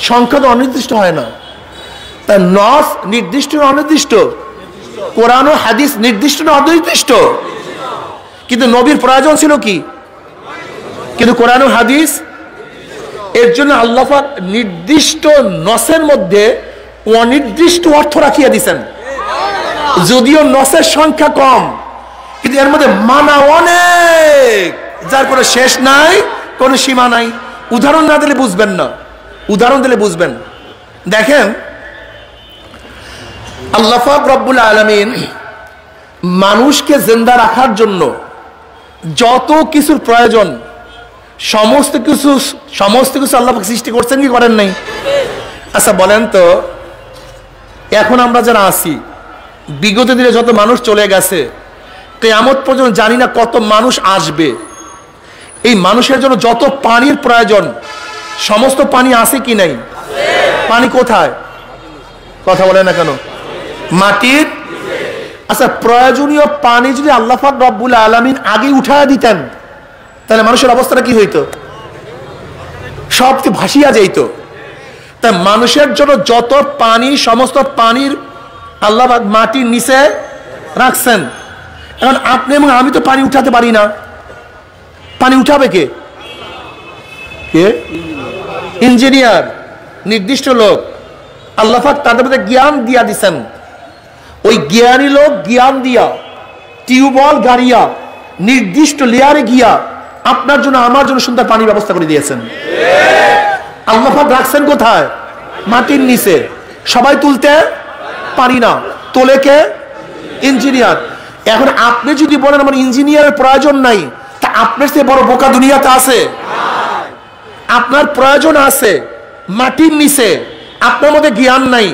Speaker 1: সংখ্যা তো অনির্দিষ্ট হয় না। তা নস নির্দিষ্ট না অনির্দিষ্ট? কোরআন ও হাদিস নির্দিষ্ট না অনির্দিষ্ট? কিন্তু নবীর প্রয়োজন ছিল কি? কিন্তু কোরআন ও হাদিস, এর জন্য আল্লাহ পাক নির্দিষ্ট নসের মধ্যে অনির্দিষ্ট অর্থ রাখিয়া দিয়েছেন। যদিও নসের সংখ্যা কম, কিন্তু এর মধ্যে মানা অনেক, যার কোনো শেষ নাই, কোনো সীমা নাই। উদাহরণ না দিলে বুঝবেন না, উদাহরণ দিলে বুঝবেন। দেখেন, আল্লাহ পাক রব্বুল আলামিন মানুষকে জিন্দা রাখার জন্য যত কিছুর প্রয়োজন সমস্ত কিছু আল্লাহ পাক সৃষ্টি করছেন কি করেন নাই? আচ্ছা বলেন তো, এখন আমরা যারা আছি, বিগত দিনে যত মানুষ চলে গেছে, কিয়ামত পর্যন্ত জানি না কত মানুষ আসবে। এই মানুষের জন্য যত পানির প্রয়োজন, সমস্ত পানি আছে কি নাই? পানি কোথায়? কথা বলে না কেন? মাটির। আচ্ছা, প্রয়োজনীয় পানি যদি আল্লাহ পাক রব্বুল আলামিন আগে উঠায় দিতেন, তাহলে মানুষের অবস্থাটা কি হইতো? সব ভাসিয়া যাইতো। তাই মানুষের জন্য যত পানি, সমস্ত পানির আল্লাহ পাক মাটির নিচে রাখছেন। এখন আপনি এবং আমি তো পানি উঠাতে পারি না। পানি উঠাবে কে? কে? ইঞ্জিনিয়ার, নির্দিষ্ট লোক। আল্লাহ পাক তাদের মধ্যে জ্ঞান দিয়া দিচ্ছেন। ওই জ্ঞানী লোক জ্ঞান দিয়া টিউবওয়েল গাড়িয়া নির্দিষ্ট লেয়ারে গিয়া আপনার জন্য আমার জন্য সুন্দর পানির ব্যবস্থা করে দিয়েছেন। আল্লাহ পাক রাখছেন কোথায়? মাটির নিচে। সবাই তুলতে পারি না, তোলে কে? ইঞ্জিনিয়ার। এখন আপনি যদি বলেন আমার ইঞ্জিনিয়ারের প্রয়োজন নাই, তা আপনার চেয়ে বড় বোকা দুনিয়াতে আছে? আপনার প্রয়োজন আছে মাটির নিচে, আপনার মধ্যে জ্ঞান নাই।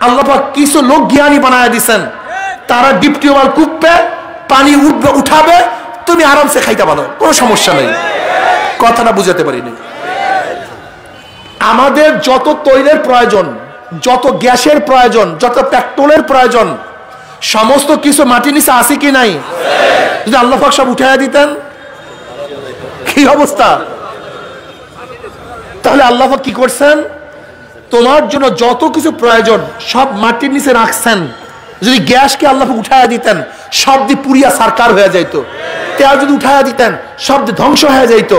Speaker 1: আল্লাহ পাক কিছু লোক জ্ঞানী বানায় দিচ্ছেন, তারা ডিপ টিউবওয়েল কুপবে, পানি উঠবে, উঠাবে, তুমি আরামসে খাইতে পারো, কোনো সমস্যা নেই। কথাটা বুঝাতে পারিনি। আমাদের যত তৈলের প্রয়োজন, যত গ্যাসের প্রয়োজন, যত পেট্রোলের প্রয়োজন, সমস্ত কিছু মাটির নিচে আছে কি নাই? যদি আল্লাহ পাক সব উঠাইয়া দিতেন, কি অবস্থা? তাহলে আল্লাহ পাক কি করছেন? তোমার জন্য যত কিছু প্রয়োজন সব মাটির নিচে রাখছেন। যদি গ্যাসকে আল্লাহ পাক উঠাইয়া দিতেন, সব দিয়ে পুরিয়া সারকার হয়ে যাইত। তেল যদি উঠাইয়া দিতেন, সব দিয়ে ধ্বংস হয়ে যাইত।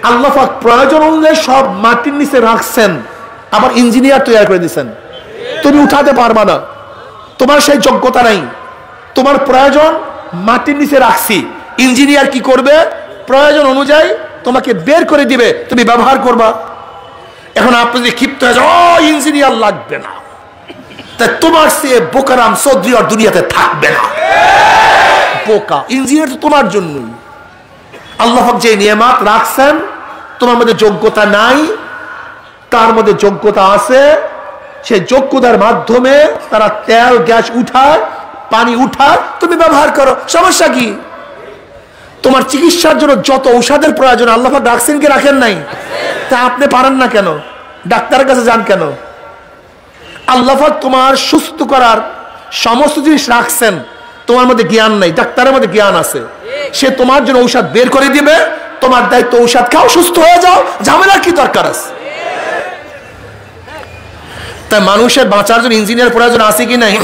Speaker 1: আল্লাহ পাক প্রয়োজন অনুযায়ী সব মাটির নিচে রাখছেন, আবার ইঞ্জিনিয়ার তৈরি করে দিচ্ছেন। তুমি উঠাতে পারবা না, তোমার সেই যোগ্যতা নাই। তোমার প্রয়োজন মাটির নিচে রাখছি, ইঞ্জিনিয়ার কি করবে? প্রয়োজন অনুযায়ী তোমাকে বের করে দিবে, তুমি ব্যবহার করবা। এখন আপনি যদি ক্ষিপ্ত হয়ে যান, ও ইঞ্জিনিয়ার লাগবে না, তাই তোমার সে বোকারাম চৌধুরী আর দুনিয়াতে থাকবে না। বোকা ইঞ্জিনিয়ার তো তোমার জন্যই। আল্লাহ পাক যে নিয়ামত রাখছেন, তোমার মধ্যে যোগ্যতা নাই, তার মধ্যে যোগ্যতা আছে। সেই যোগ্যতার মাধ্যমে তারা তেল গ্যাস উঠায়, পানি উঠায়, তুমি ব্যবহার করো, সমস্যা কি? তোমার চিকিৎসার জন্য যত ঔষধের প্রয়োজন আল্লাহ পাক রাখছেন কি রাখেন নাই? তা আপনি পারেন না কেন? ডাক্তারের কাছে যান কেন? আল্লাহ পাক তোমার সুস্থ করার সমস্ত জিনিস রাখছেন, তোমার মধ্যে জ্ঞান নাই, ডাক্তারের মধ্যে জ্ঞান আছে। সে তোমার জন্য ঔষধ বের করে দিবে, তোমার দায়িত্ব ঔষধ খাও, সুস্থ হয়ে যাও, ঝামেলার কি দরকার আছে? তাই মানুষের বাঁচার জন্য ইঞ্জিনিয়ার প্রয়োজন আছে কি নাই?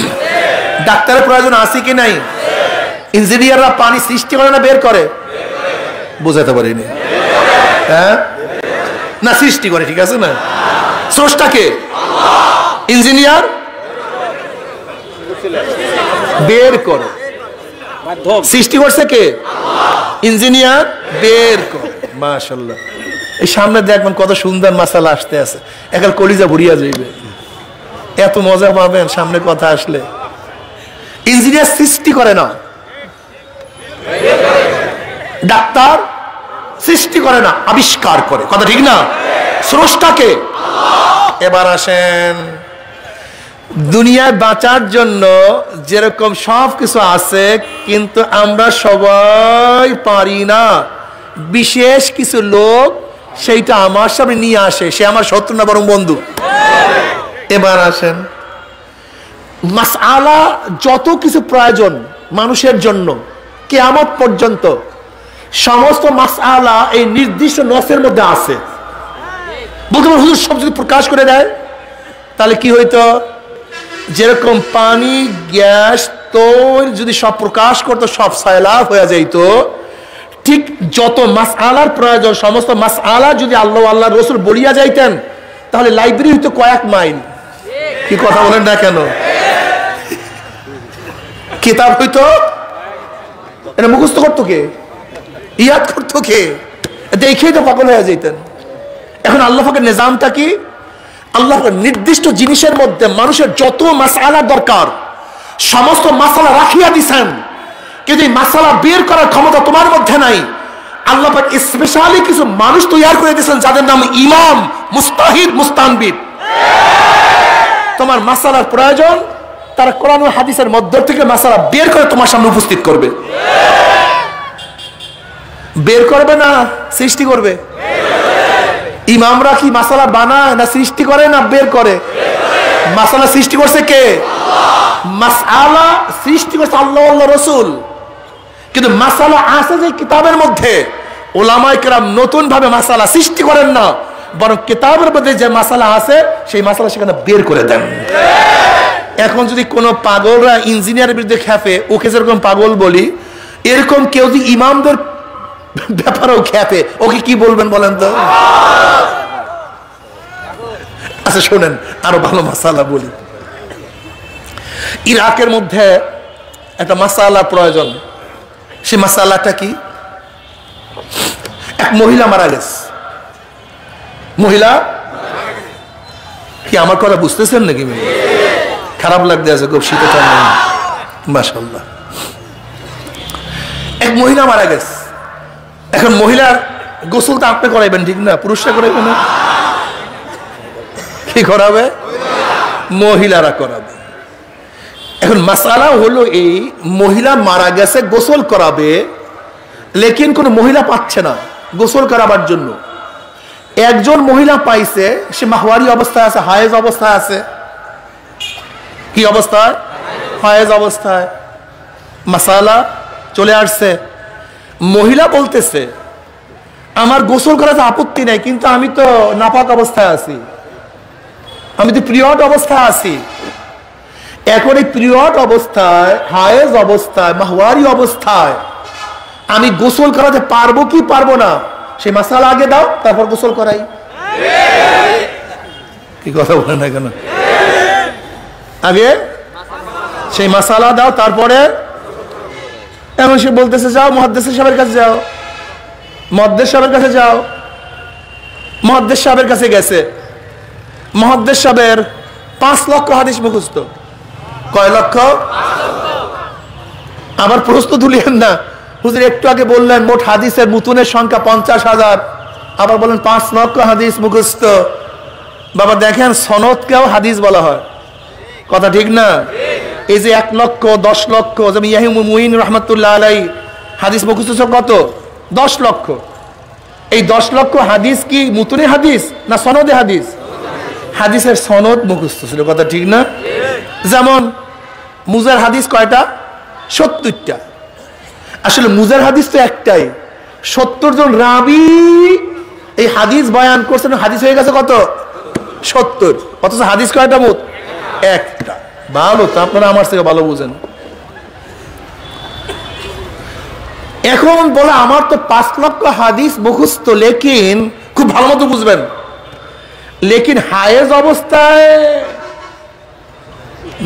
Speaker 1: ডাক্তারের প্রয়োজন আছে কি নাই? ইঞ্জিনিয়াররা পানি সৃষ্টি করে না বের করে? বুঝাতে পারিনি। হ্যাঁ না, সৃষ্টি করে, ঠিক আছে না? স্রষ্টাকে ইঞ্জিনিয়ার বের করে, সৃষ্টি করছে কে? ইঞ্জিনিয়ার বের করে। মাশাআল্লাহ, এই সামনে দেখবেন কত সুন্দর মাসালা আসতে আছে, একাল কলিজা ভরিয়া যাইবে, এত মজা পাবেন সামনে কথা আসলে। ইঞ্জিনিয়ার সৃষ্টি করে না, ডাক্তার সৃষ্টি করে না, আবিষ্কার করে, কথা ঠিক না? স্রষ্টাকে। এবার আসেন, দুনিয়ায় বাঁচার জন্য যেরকম সব কিছু আছে, কিন্তু আমরা সবাই পারি না। বিশেষ কিছু লোক সেইটা আমার সামনে নিয়ে আসে, সে আমার শত্রু না বরং বন্ধু। এবার আসেন, মাসআলা যত কিছু প্রয়োজন মানুষের জন্য কিয়ামত পর্যন্ত, সমস্ত মাসআলা এই নির্দিষ্ট নসের মধ্যে আছে। বলতে পারেন হুজুর সব যদি প্রকাশ করে দেয় তাহলে কি হইতো? যেরকম পানি, গ্যাস, তৈল যদি সব প্রকাশ করতো, সব সায়লাভ হয়ে যাইত, ঠিক যত মাসআলার প্রয়োজন সমস্ত মাসআলা যদি আল্লাহ আল্লাহ রসুল বলিয়া যাইতেন, তাহলে লাইব্রেরি হইতো কয়েক মাইল। কি কথা বলেন না কেন? কিতাব হইতো, এটা মুখস্থ করতো কে? ইয়াদ করতো কে? দেখেই তো পাগল হয়ে যেতেন। এখন আল্লাহ পাকের নিজামটা কি? আল্লাহ নির্দিষ্ট জিনিসের মধ্যে মানুষের যত মাসআলা দরকার সমস্ত মাসআলা রাখিয়া দিছেন, কিন্তু এই মাসআলা বের করার ক্ষমতা তোমার মধ্যে নাই। আল্লাহ পাক স্পেশালি কিছু মানুষ তৈরি করে দিয়েছেন যাদের নাম ইমাম, মুস্তাহিদ, মুস্তানবিদ। তোমার মাসালার প্রয়োজন, তারা কোরআন ও হাদিসের মধ্য থেকে মাসালা বের করে তোমার সামনে উপস্থিত করবে। বের করবে না সৃষ্টি করবে? ইমামরা কি মাসালা বানায় না সৃষ্টি করে না বের করে? মাসালা সৃষ্টি করছে কে? মাসআলা সৃষ্টি করছে আল্লাহ, আল্লাহ রাসূল। কিন্তু মাসালা আছে যে কিতাবের মধ্যে, ওলামায়ে কেরাম নতুন ভাবে মাসালা সৃষ্টি করেন না, বরং কিতাবের মধ্যে যে মাসালা আছে সেই মাসালা সেখানে বের করে দেন। এখন যদি কোনো পাগলরা ইঞ্জিনিয়ারের বিরুদ্ধে খেপে, ওকে যেরকম পাগল বলি, এরকম কেউ যদি ইমামদের ব্যাপারেও খেপে, ওকে কি বলবেন বলেন তো? আচ্ছা শোনেন, আরো ভালো মাসালা বলি। ইরাকের মধ্যে একটা মাসালা প্রয়োজন। সে মাসালাটা কি? এক মহিলা মারা গেছে। মহিলা কি আমার কথা বুঝতেছেন নাকি? খারাপ লাগতে আছে খুব, শীতে ঠান্ডা। মাশাআল্লাহ, এক মহিলা মারা গেছে। এখন মহিলার গোসল তো আপনি করাইবেন, ঠিক না? পুরুষরা করাইবে না? কি করাবে? মহিলারা করাবে। এখন মাসালা হলো এই, মহিলা মারা গেছে, গোসল করাবে, লেকিন কোন মহিলা পাচ্ছে না গোসল করাবার জন্য। একজন মহিলা পাইছে, সে মাহওয়ারি অবস্থায় আছে, হায়েজ অবস্থায় আছে। কি অবস্থায়? হায়েজ অবস্থায়। মাসালা চলে আসছে। মহিলা বলতেছে আমার গোসল করাতে আপত্তি নাই, কিন্তু আমি তো নাপাক অবস্থায় আছি, আমি তো পিরিয়ড অবস্থায় আছি। এখন এই পিরিয়ড অবস্থায়, হায়েজ অবস্থায়, মাহওয়ারি অবস্থায় আমি গোসল করাতে পারবো কি পারবো না, সেই মাসালা আগে দাও, তারপর গোসল করাই। কি কথা বলে না কেন? আগে সেই মাসালা দাও, তারপরে। এখন সে বলতেছে যাও মুহাদ্দিস সাহেবের কাছে যাও, মুহাদ্দিস সাহেবের কাছে যাও। মুহাদ্দিস সাহেবের কাছে গেছে। মুহাদ্দিস সাহেবের 5 লক্ষ হাদিস মুখস্থ। কয় লক্ষ? আবার প্রশ্ন তুলিয়েন না, হুজুর একটু আগে বললেন মোট হাদিসের মুতুনের সংখ্যা 50,000, আবার বলেন 5 লক্ষ হাদিস মুখস্থ। বাবা দেখেন, সনদকেও হাদিস বলা হয়, কথা ঠিক না? এই যে 1 লক্ষ, 10 লক্ষ, যেমন ইয়াহিয়া মুঈন রাহমাতুল্লাহ আলাইহি হাদিস মুখস্থ কত? 10 লক্ষ। এই 10 লক্ষ হাদিস কি মুতুনে হাদিস না সনদে হাদিস? হাদিসের সনদ মুখস্থ ছিল, কথা ঠিক না? যেমন মুজার হাদিস কয়টা? 70টা। আসলে মুজার হাদিস তো একটাই, 70 জন রাবি এই হাদিস বয়ান করছেন, হাদিস হয়ে গেছে কত? 70। অথচ হাদিস কয়টা? মোট একটা। ভালো তো, আপনারা আমার থেকে ভালো বুঝেন। এখন বলে আমার তো 5 লক্ষ হাদিস মুখস্থ, লেকিন খুব ভালো মতো বুঝবেন, লেকিন হায়েজ অবস্থায়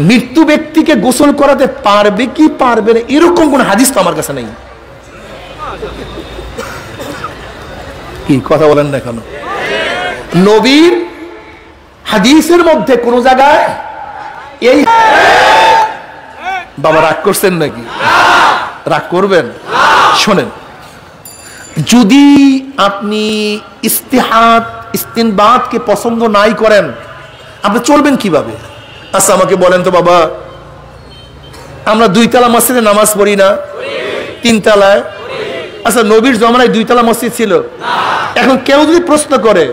Speaker 1: মৃত্যু ব্যক্তিকে গোসল করাতে পারবে কি পারবে না, এরকম কোন হাদিস তো আমার কাছে নেই। কি কথা বলেন না কেন? নবীর হাদিসের মধ্যে কোন জায়গায় এই বাবা রাগ করছেন নাকি? রাগ করবেন? শোনেন, যদি আপনি ইস্তিহাদ, ইস্তিনবাতকে পছন্দ নাই করেন, আপনি চলবেন কিভাবে? আচ্ছা আমাকে বলেন তো বাবা, আমরা 2 তলা মসজিদে নামাজ পড়ি না? 3 তলায়? আচ্ছা নবীর জমানায় 2 তলা মসজিদ ছিল? এখন কেউ যদি প্রশ্ন করে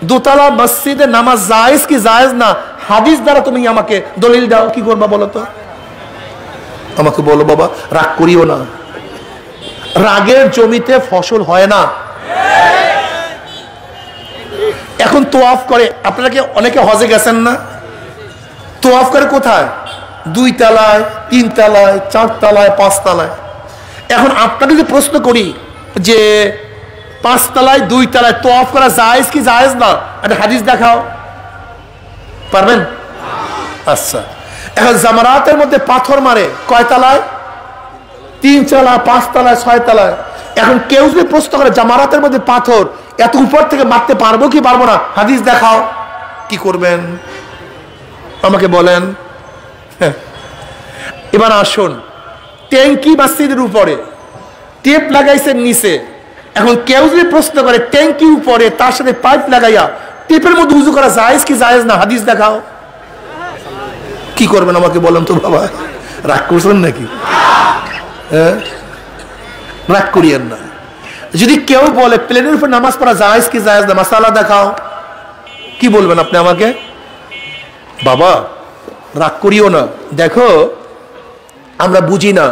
Speaker 1: 2 তলা মসজিদে নামাজ জায়েজ কি জায়েজ না, হাদিস দ্বারা তুমি আমাকে দলিল দাও, কি করবা বলো তো? আমাকে বলো বাবা, রাগ করিও না, রাগের জমিতে ফসল হয় না। এখন তোয়াফ করে, আপনারা কি অনেকে হজে গেছেন না? তোয়াফ করে কোথায়? 2 তলায়, 3 তলায়, 4 তলায়, 5 তলায়। এখন আপনাকে যে প্রশ্ন করি যে 5 তলায়, 2 তলায় তোয়াফ করা জায়েজ কি জায়েজ না, একটা হাদিস দেখাও, পারবেন? আচ্ছা, এখন জামারাতের মধ্যে পাথর মারে কয় তলায়? 3 তলায়, 5 তলায়, 6 তলায়। এখন কেউ যদি প্রশ্ন করে জামারাতের মধ্যে পাথর এত উপর থেকে মারতে পারবো কি পারবো না, হাদিস দেখাও, কি করবেন আমাকে বলেন? এবার আসুন, ট্যাঙ্কি মসজিদের উপরে টেপ লাগাইছেন নিচে, এখন কেউ যদি প্রশ্ন করে ট্যাঙ্কি উপরে তার সাথে পাইপ লাগাইয়া টিপের মধ্যে উজু করা জায়েজ কি জায়েজ না, হাদিস দেখাও। কি করবেন আমাকে বলেন তো বাবা, রাগ করছেন নাকি? হ্যাঁ, রাগ করিয়েন না। যদি কেউ বলে প্লেনের উপর নামাজ পড়া জায়েজ কি জায়েজ না, মাসালা দেখাও, কি বলবেন আপনি আমাকে? বাবা রাগ করিও না। দেখো আমরা বুঝি না,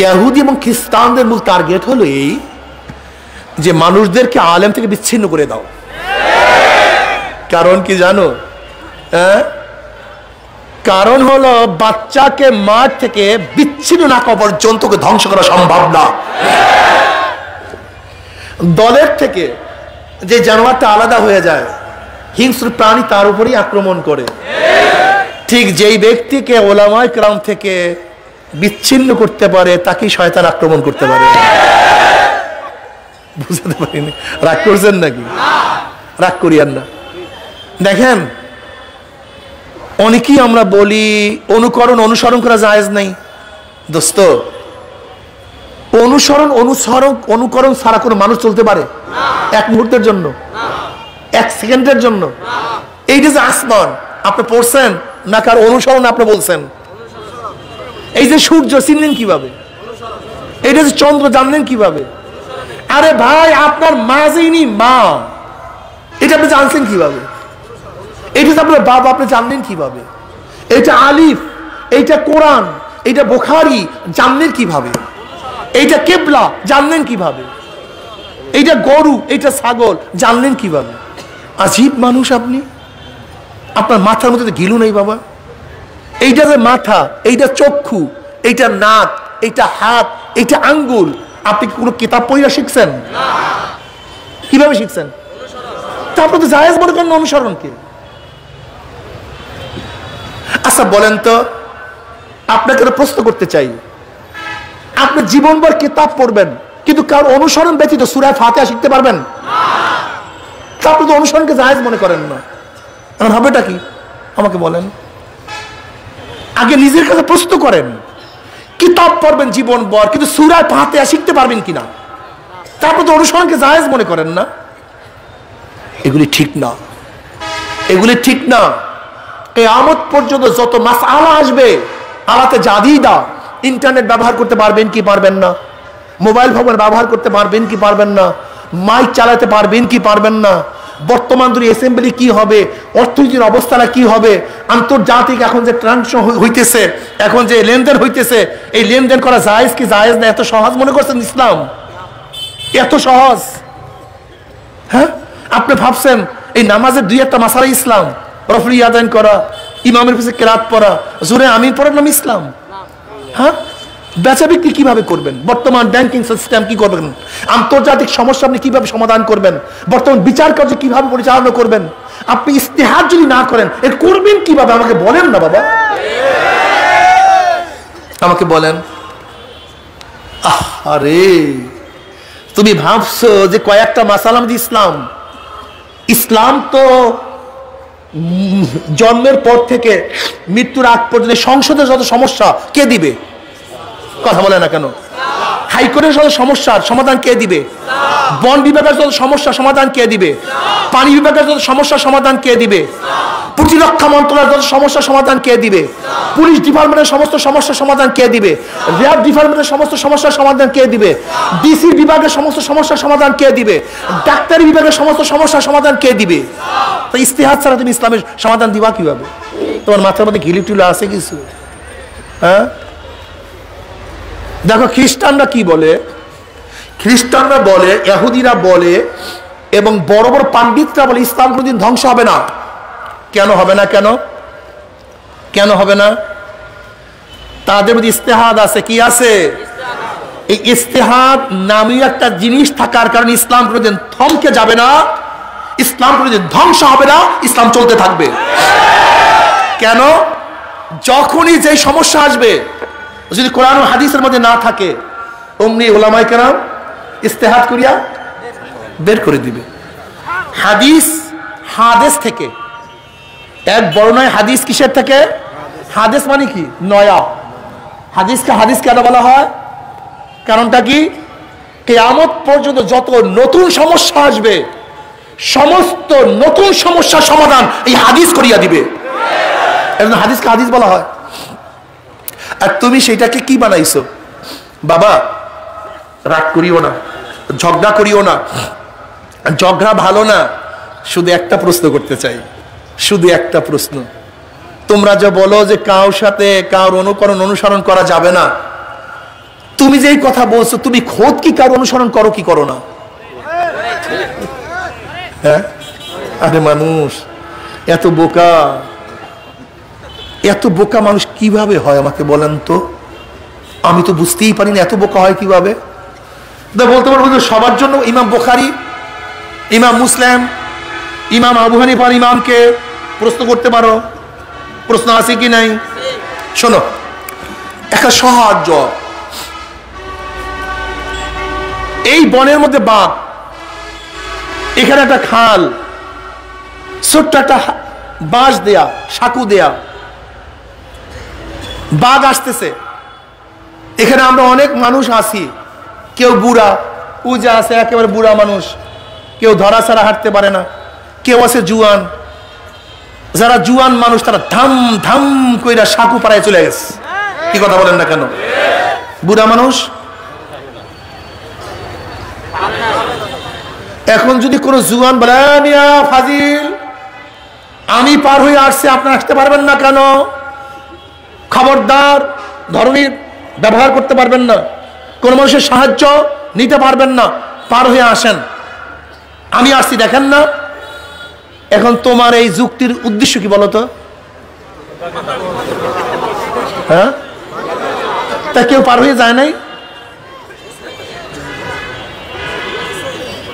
Speaker 1: ইহুদি এবং খ্রিস্টানদের মূল টার্গেট হলো এই যে মানুষদেরকে আলেম থেকে বিচ্ছিন্ন করে দাও। কারণ কি জানো? কারণ হলো বাচ্চাকে মা থেকে বিচ্ছিন্ন না করা পর্যন্ত ধ্বংস করা সম্ভব না। দলের থেকে যে জানোয়ারটা আলাদা হয়ে যায়, হিংস্র প্রাণী তার উপরেই আক্রমণ করে। ঠিক যেই ব্যক্তিকে ওলামায়ে কেরাম থেকে বিচ্ছিন্ন করতে পারে তাকেই শয়তান আক্রমণ করতে পারে। বুঝতে পারিনি, রাগ করছেন নাকি? রাগ করিয়েন না। দেখেন অনেকেই আমরা বলি অনুসরণ করা জায়েজ নাই। দোস্ত, অনুকরণ ছাড়া কোনো মানুষ চলতে পারে? এক মুহূর্তের জন্য, এক সেকেন্ডের জন্য? এইটা যে আসমান আপনি পড়ছেন না কার অনুসরণ আপনি বলছেন? এই যে সূর্য চিনলেন কিভাবে? এইটা যে চন্দ্র জানলেন কিভাবে? আরে ভাই আপনার মা যিনি মা, এটা আপনি জানছেন কিভাবে? এটা আপনার বাবা, আপনি জানলেন কিভাবে? এটা আলিফ, এইটা কোরআন, এইটা বুখারী জানলেন কিভাবে? এইটা কিবলা জানলেন কিভাবে? এইটা গরু, এইটা ছাগল জানলেন কিভাবে? আজীব মানুষ আপনি। আপনার মাথার মধ্যে গিলু নেই বাবা। এইটা যে মাথা, এইটা চক্ষু, এইটা নাক, এইটা হাত, এইটা আঙ্গুল, আপনি কি কোনো কিতাব পড়া শিখছেন? কিভাবে শিখছেন? তারপর তো জায়েজ মনে করেন অনুসরণকে। আচ্ছা বলেন তো, আপনাকে প্রশ্ন করতে চাই, আপনি জীবনভর কিতাব পড়বেন কিন্তু কার অনুসরণ ব্যতীত সূরা ফাতিহা শিখতে পারবেন? তারপর তো অনুসরণকে জায়েজ মনে করেন না। এখন হবেটা কি আমাকে বলেন? আগে নিজের কাছে প্রশ্ন করেন, কিতাব পড়বেন জীবনভর কিন্তু সূরা ফাতিহা শিখতে পারবেন কিনা? তারপর তো অনুসরণকে জায়েজ মনে করেন না। এগুলি ঠিক না, এগুলি ঠিক না। কিয়ামত পর্যন্ত যত মাসআলা আসবে, আলাতে জাদিদা, ইন্টারনেট ব্যবহার করতে পারবেন কি পারবেন না, মোবাইল ফোন ব্যবহার করতে পারবেন কি পারবেন না, মাইক চালাতে পারবেন কি পারবেন না, বর্তমান দুই অ্যাসেম্বলি কি হবে, অর্থনীতির অবস্থাটা কি হবে, আন্তর্জাতিক এখন যে ট্রানজাকশন হইতেছে, এখন যে লেনদেন হইতেছে, এই লেনদেন করা জায়েজ কি জায়েজ না, এত সহজ মনে করছেন ইসলাম? এত সহজ? হ্যাঁ, আপনি ভাবছেন এই নামাজের দুই একটা মাসালা ইসলাম? রফরি আদান করা, ইমামের পিছনে কেরাত পড়া, জোরে আমিন পড়ার নাম ইসলাম? হ্যাঁ, বেচা বিক্রি কিভাবে করবেন, বর্তমান ব্যাংকিং সিস্টেম কি করবেন, আন্তর্জাতিক সমস্যা আপনি কিভাবে সমাধান করবেন, বর্তমান বিচার কার্য কিভাবে পরিচালনা করবেন, আপনি ইস্তেহাদ যদি না করেন এর করবেন কিভাবে? আমাকে বলেন না বাবা, আমাকে বলেন। আরে তুমি ভাবছো যে কয়েকটা মাসালা মধ্যে ইসলাম? ইসলাম তো জন্মের পর থেকে মৃত্যুর আগ পর্যন্ত সংসদের যত সমস্যা কে দিবে? কথা বলে না কেন? হাইকোর্টের যত সমস্যার সমাধান কে দিবে? বন বিভাগের যত সমস্যা সমাধান কে দিবে? পানি বিভাগের যত সমস্যার সমাধান কে দিবে? প্রতিরক্ষা মন্ত্রণালয়ের যত সমস্যার সমাধান কে দিবে? পুলিশ ডিপার্টমেন্টের সমস্ত সমস্যার সমাধান কে দিবে? র্যাব ডিপার্টমেন্টের সমস্ত সমস্যার সমাধান কে দিবে? ডিসি বিভাগের সমস্ত সমস্যার সমাধান কে দিবে? ডাক্তারি বিভাগের সমস্ত সমস্যার সমাধান কে দিবে? তো ইস্তেহাদ ছাড়া তুমি ইসলামের সমাধান দিবা কিভাবে? তোমার মাথার মধ্যে ঘিলি টুলা আছে কিছু? হ্যাঁ, দেখো খ্রিস্টানরা কি বলে, খ্রিস্টানরা বলে, ইহুদিরা বলে, এবং বড় বড় পণ্ডিতরা বলে ইসলাম কোনদিন ধ্বংস হবে না। কেন হবে না? কেন কেন হবে না? তাদের মধ্যে ইস্তেহাদ আছে। কি আছে? এই ইস্তেহাদ নামীয় একটা জিনিস থাকার কারণে ইসলাম কোনদিন থমকে যাবে না, ইসলাম কোনদিন ধ্বংস হবে না, ইসলাম চলতে থাকবে। কেন? যখনই যে সমস্যা আসবে যদি কোরআন ও হাদিসের মধ্যে না থাকে, অমনি উলামায়ে কেরাম ইস্তেহাদ করিয়া বের করে দিবে। হাদিস থেকে এক বর্ণনায়, হাদিস কিসের থেকে? হাদিস মানে কি? নয়া। হাদিসকে হাদিস কেন বলা হয়? কারণটা কি? কিয়ামত পর্যন্ত যত নতুন সমস্যা আসবে সমস্ত নতুন সমস্যার সমাধান এই হাদিস করিয়া দিবে। এজন্য হাদিসকে হাদিস বলা হয়। আর তুমি সেটাকে কি বানাইছো? বাবা রাগ করিও না, ঝগড়া করিও না, ঝগড়া ভালো না। শুধু একটা প্রশ্ন করতে চাই, শুধু একটা প্রশ্ন। তোমরা যে বলো যে কারোর সাথে কারোর অনুসরণ করা যাবে না, তুমি যে কথা বলছো তুমি খোদ কি কারো অনুসরণ করো কি করো না? হ্যাঁ, আরে মানুষ এত বোকা, এত বোকা মানুষ কিভাবে হয় আমাকে বলেন তো? আমি তো বুঝতেই পারি না এত বোকা হয় কিভাবে। বলতে পারবো সবার জন্য ইমাম বুখারী, ইমাম মুসলিম, ইমাম আবু হানিফার ইমামকে প্রশ্ন করতে পারো, প্রশ্ন আছে কি নাই? শোনো, একটা সহজ জব। এই বনের মধ্যে বাঘ, এখানে একটা খাল, ছোট্ট একটা বাঁশ দেয়া, সাঁকু দেয়া, বাঘ আসতেছে। এখানে আমরা অনেক মানুষ আছি, কেউ বুড়া, পূজা আছে একেবারে বুড়া মানুষ, কেউ ধরা ছাড়া হাঁটতে পারে না, কেউ আছে জুয়ান। যারা জুয়ান মানুষ তারা ধাম ধাম কইরা সাঁকু পাড়ায় চলে গেছে। কি কথা বলেন না কেন? বুড়া মানুষ এখন যদি কোনো জুয়ান বলে মিয়া ফাজিল আমি পার হয়ে আসছি আপনারা আসতে পারবেন না কেন? খবরদার, ধরনের ব্যবহার করতে পারবেন না, কোন মানুষের সাহায্য নিতে পারবেন না, পার হয়ে আসেন, আমি আসছি দেখেন না। এখন তোমার এই যুক্তির উদ্দেশ্য কি বলতো? হ্যাঁ, তা কেউ পার হয়ে যায় নাই,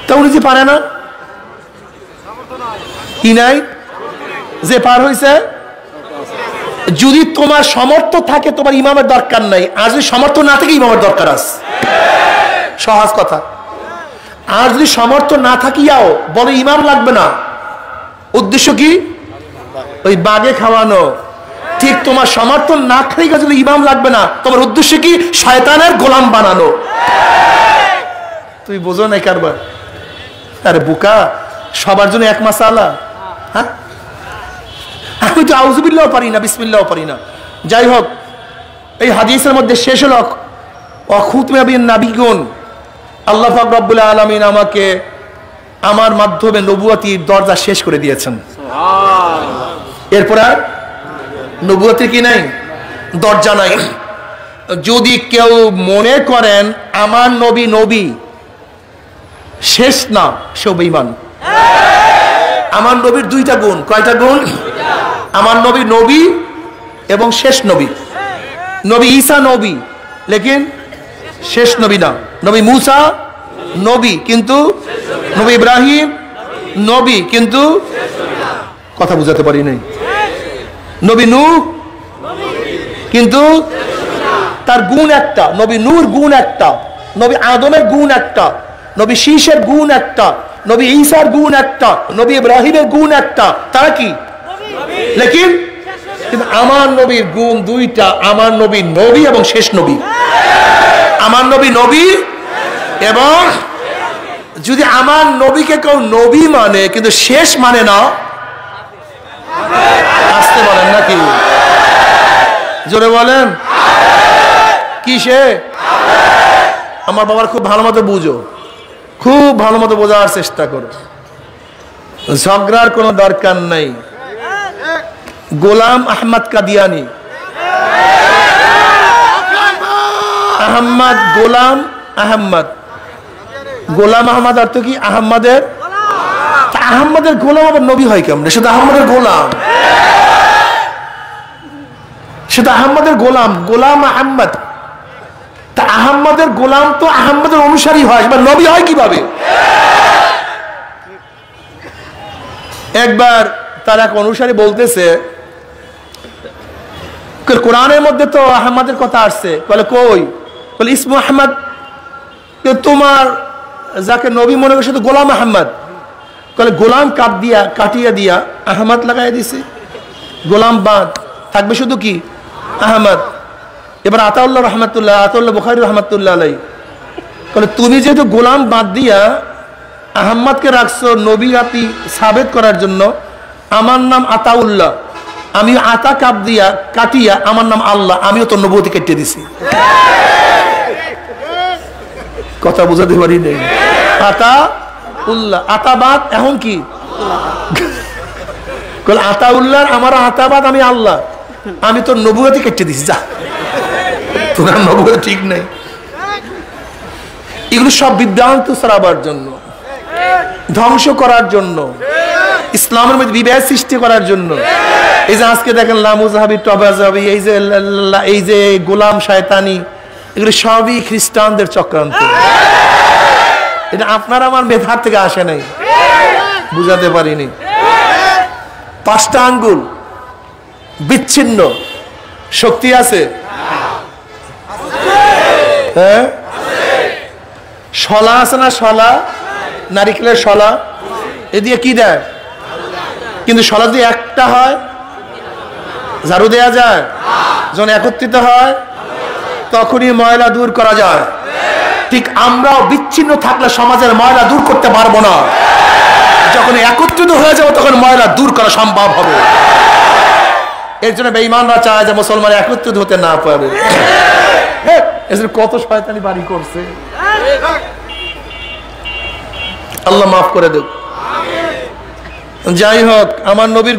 Speaker 1: তা উনি যে পারে না কি নাই যে পার হয়েছে? যদি তোমার সামর্থ্য থাকে তোমার ইমামের দরকার নাই, আর যদি সামর্থ্য না থাকে ইমামের দরকার আছে। সহজ কথা। আর যদি সামর্থ্য না থাকিয়াও বলে ইমাম লাগবে না, উদ্দেশ্য কি? ওই বাগে খাওয়ানো। ঠিক তোমার সমর্থন না থাকি যদি ইমাম লাগবে না, তোমার উদ্দেশ্য কি? শয়তানের গোলাম বানানো। তুই বোঝো না কারবার? আরে বোকা, সবার জন্য এক মাসালা। হ্যাঁ, আমি তো আউযুবিল্লাহ পারি না, বিসমিল্লাহ পারি না। যাই হোক, এই হাদিসের মধ্যে শেষ হলো অখুতমে বিন নাবিগুন, আল্লাহ পাক রব্বুল আলামিন আমাকে আমার মাধ্যমে নবুয়তির দরজা শেষ করে দিয়েছেন। এরপর আর নবুয়তির কি নাই? দরজা নাই। যদি কেউ মনে করেন আমার নবী নবী শেষ না, সে বেঈমান। আমার নবীর দুইটা গুণ। কয়টা গুণ? আমার নবী নবী এবং শেষ নবী। নবী ঈসা নবী, লেকিন শেষ নবী না। নবী মুসা নবী, কিন্তু নবী ইব্রাহিম নবী, কিন্তু কথা বুঝাতে পারি নাই। নবী নূহ কিন্তু তার গুণ একটা, নবী নূর গুণ একটা, নবী আদমের গুণ একটা, নবী শীষের গুণ একটা, নবী ঈসার গুণ একটা, নবী ইব্রাহিমের গুণ একটা। তারা কি? লেকিন কিন্তু আমার নবীর গুণ দুইটা। আমার নবী নবী এবং শেষ নবী। আমার নবী নবী এবং যদি আমার নবীকে কেউ নবী মানে কিন্তু শেষ মানে না, আসতে বলেন নাকি? জোরে বলেন কিসে? আমার বাবার খুব ভালো মতো বুঝো, খুব ভালো মতো বোঝার চেষ্টা করো। ঝগড়ার কোনো দরকার নাই। গোলাম আহমদ কাদিয়ানি, আহম্মদ গোলাম আহম্মদ, গোলাম আহমদ অর্থ কি? আহম্মদের। আহম্মদের গোলাম আবার নবী হয় কেমনে? সেটা আহম্মদের গোলাম, সেটা আহম্মদের গোলাম, গোলাম আহম্মদ। তা আহম্মদের গোলাম তো আহম্মদের অনুসারী হয়, এবার নবী হয় কিভাবে? একবার তার এক অনুসারী বলতেছে, কোরআনের মধ্যে তো আহম্মদের কথা আসছে। বলে কই? বলে ইসমু আহমদ। তোমার যাকে নবী মনে করছে তো গোলাম আহমদ। বলে গোলাম কাটিয়ে দিয়া আহমদ লাগাই দিছে, গোলাম বাদ থাকবে শুধু কি? আহমদ। এবার আতাউল্লাহ রহমতুল্লাহ, আতাউল্লাহ বুখারী রহমতুল্লাহ আলাই তাহলে তুমি যেহেতু গোলাম বাদ দিয়া আহম্মদকে রাখছো নবী জাতি সাবেত করার জন্য, আমার নাম আতাউল্লাহ, আমি আতা কাপ দিয়া কাটিয়া আমার নাম আল্লাহ, আমিও তো নবুয়তি কেটে দিছি। কথা বুঝাতে পারি নাই? আতা উল্লাহ, আতাবাদ এখন কি আতা উল্লাহ, আমার আতাবাদ আমি আল্লাহ, আমি তো নবুয়তি কেটে দিছি। যা, তোমার নবুয়তি ঠিক নেই। এগুলো সব বিভ্রান্ত ছড়াবার জন্য, ধ্বংস করার জন্য, ইসলামের মধ্যে বিভেদ সৃষ্টি করার জন্য। এই যে আজকে দেখেন লামুজাহাবি, টবাজাবি, এই যে গোলাম শয়তানি, এগুলো সবই খ্রিস্টানদের চক্রান্ত। এটা আপনার আমার মেধার থেকে আসে নাই, বুঝাতে পারিনি। 5টা আঙ্গুল বিচ্ছিন্ন, শক্তি আছে? হ্যাঁ, শলা আছে না? শলা, নারিকেলের শলা, এ দিয়ে কি দেয়? কিন্তু শলা যদি একটা হয় ঝাড়ু দেয়া যায়, যখন একত্রিত হয় তখনই ময়লা দূর করা যায়। ঠিক আমরাও বিচ্ছিন্ন থাকলে সমাজের ময়লা দূর করতে পারবো না, যখন একত্রিত হয়ে যাবো তখন ময়লা দূর করা সম্ভব হবে। এর জন্য বেঈমানরা চায় যে মুসলমান একত্রিত হতে না পারে। এজন্য কত শয়তানি বাড়ি করছে, আল্লাহ মাফ করে দেব। যাই হোক, আমার নবীর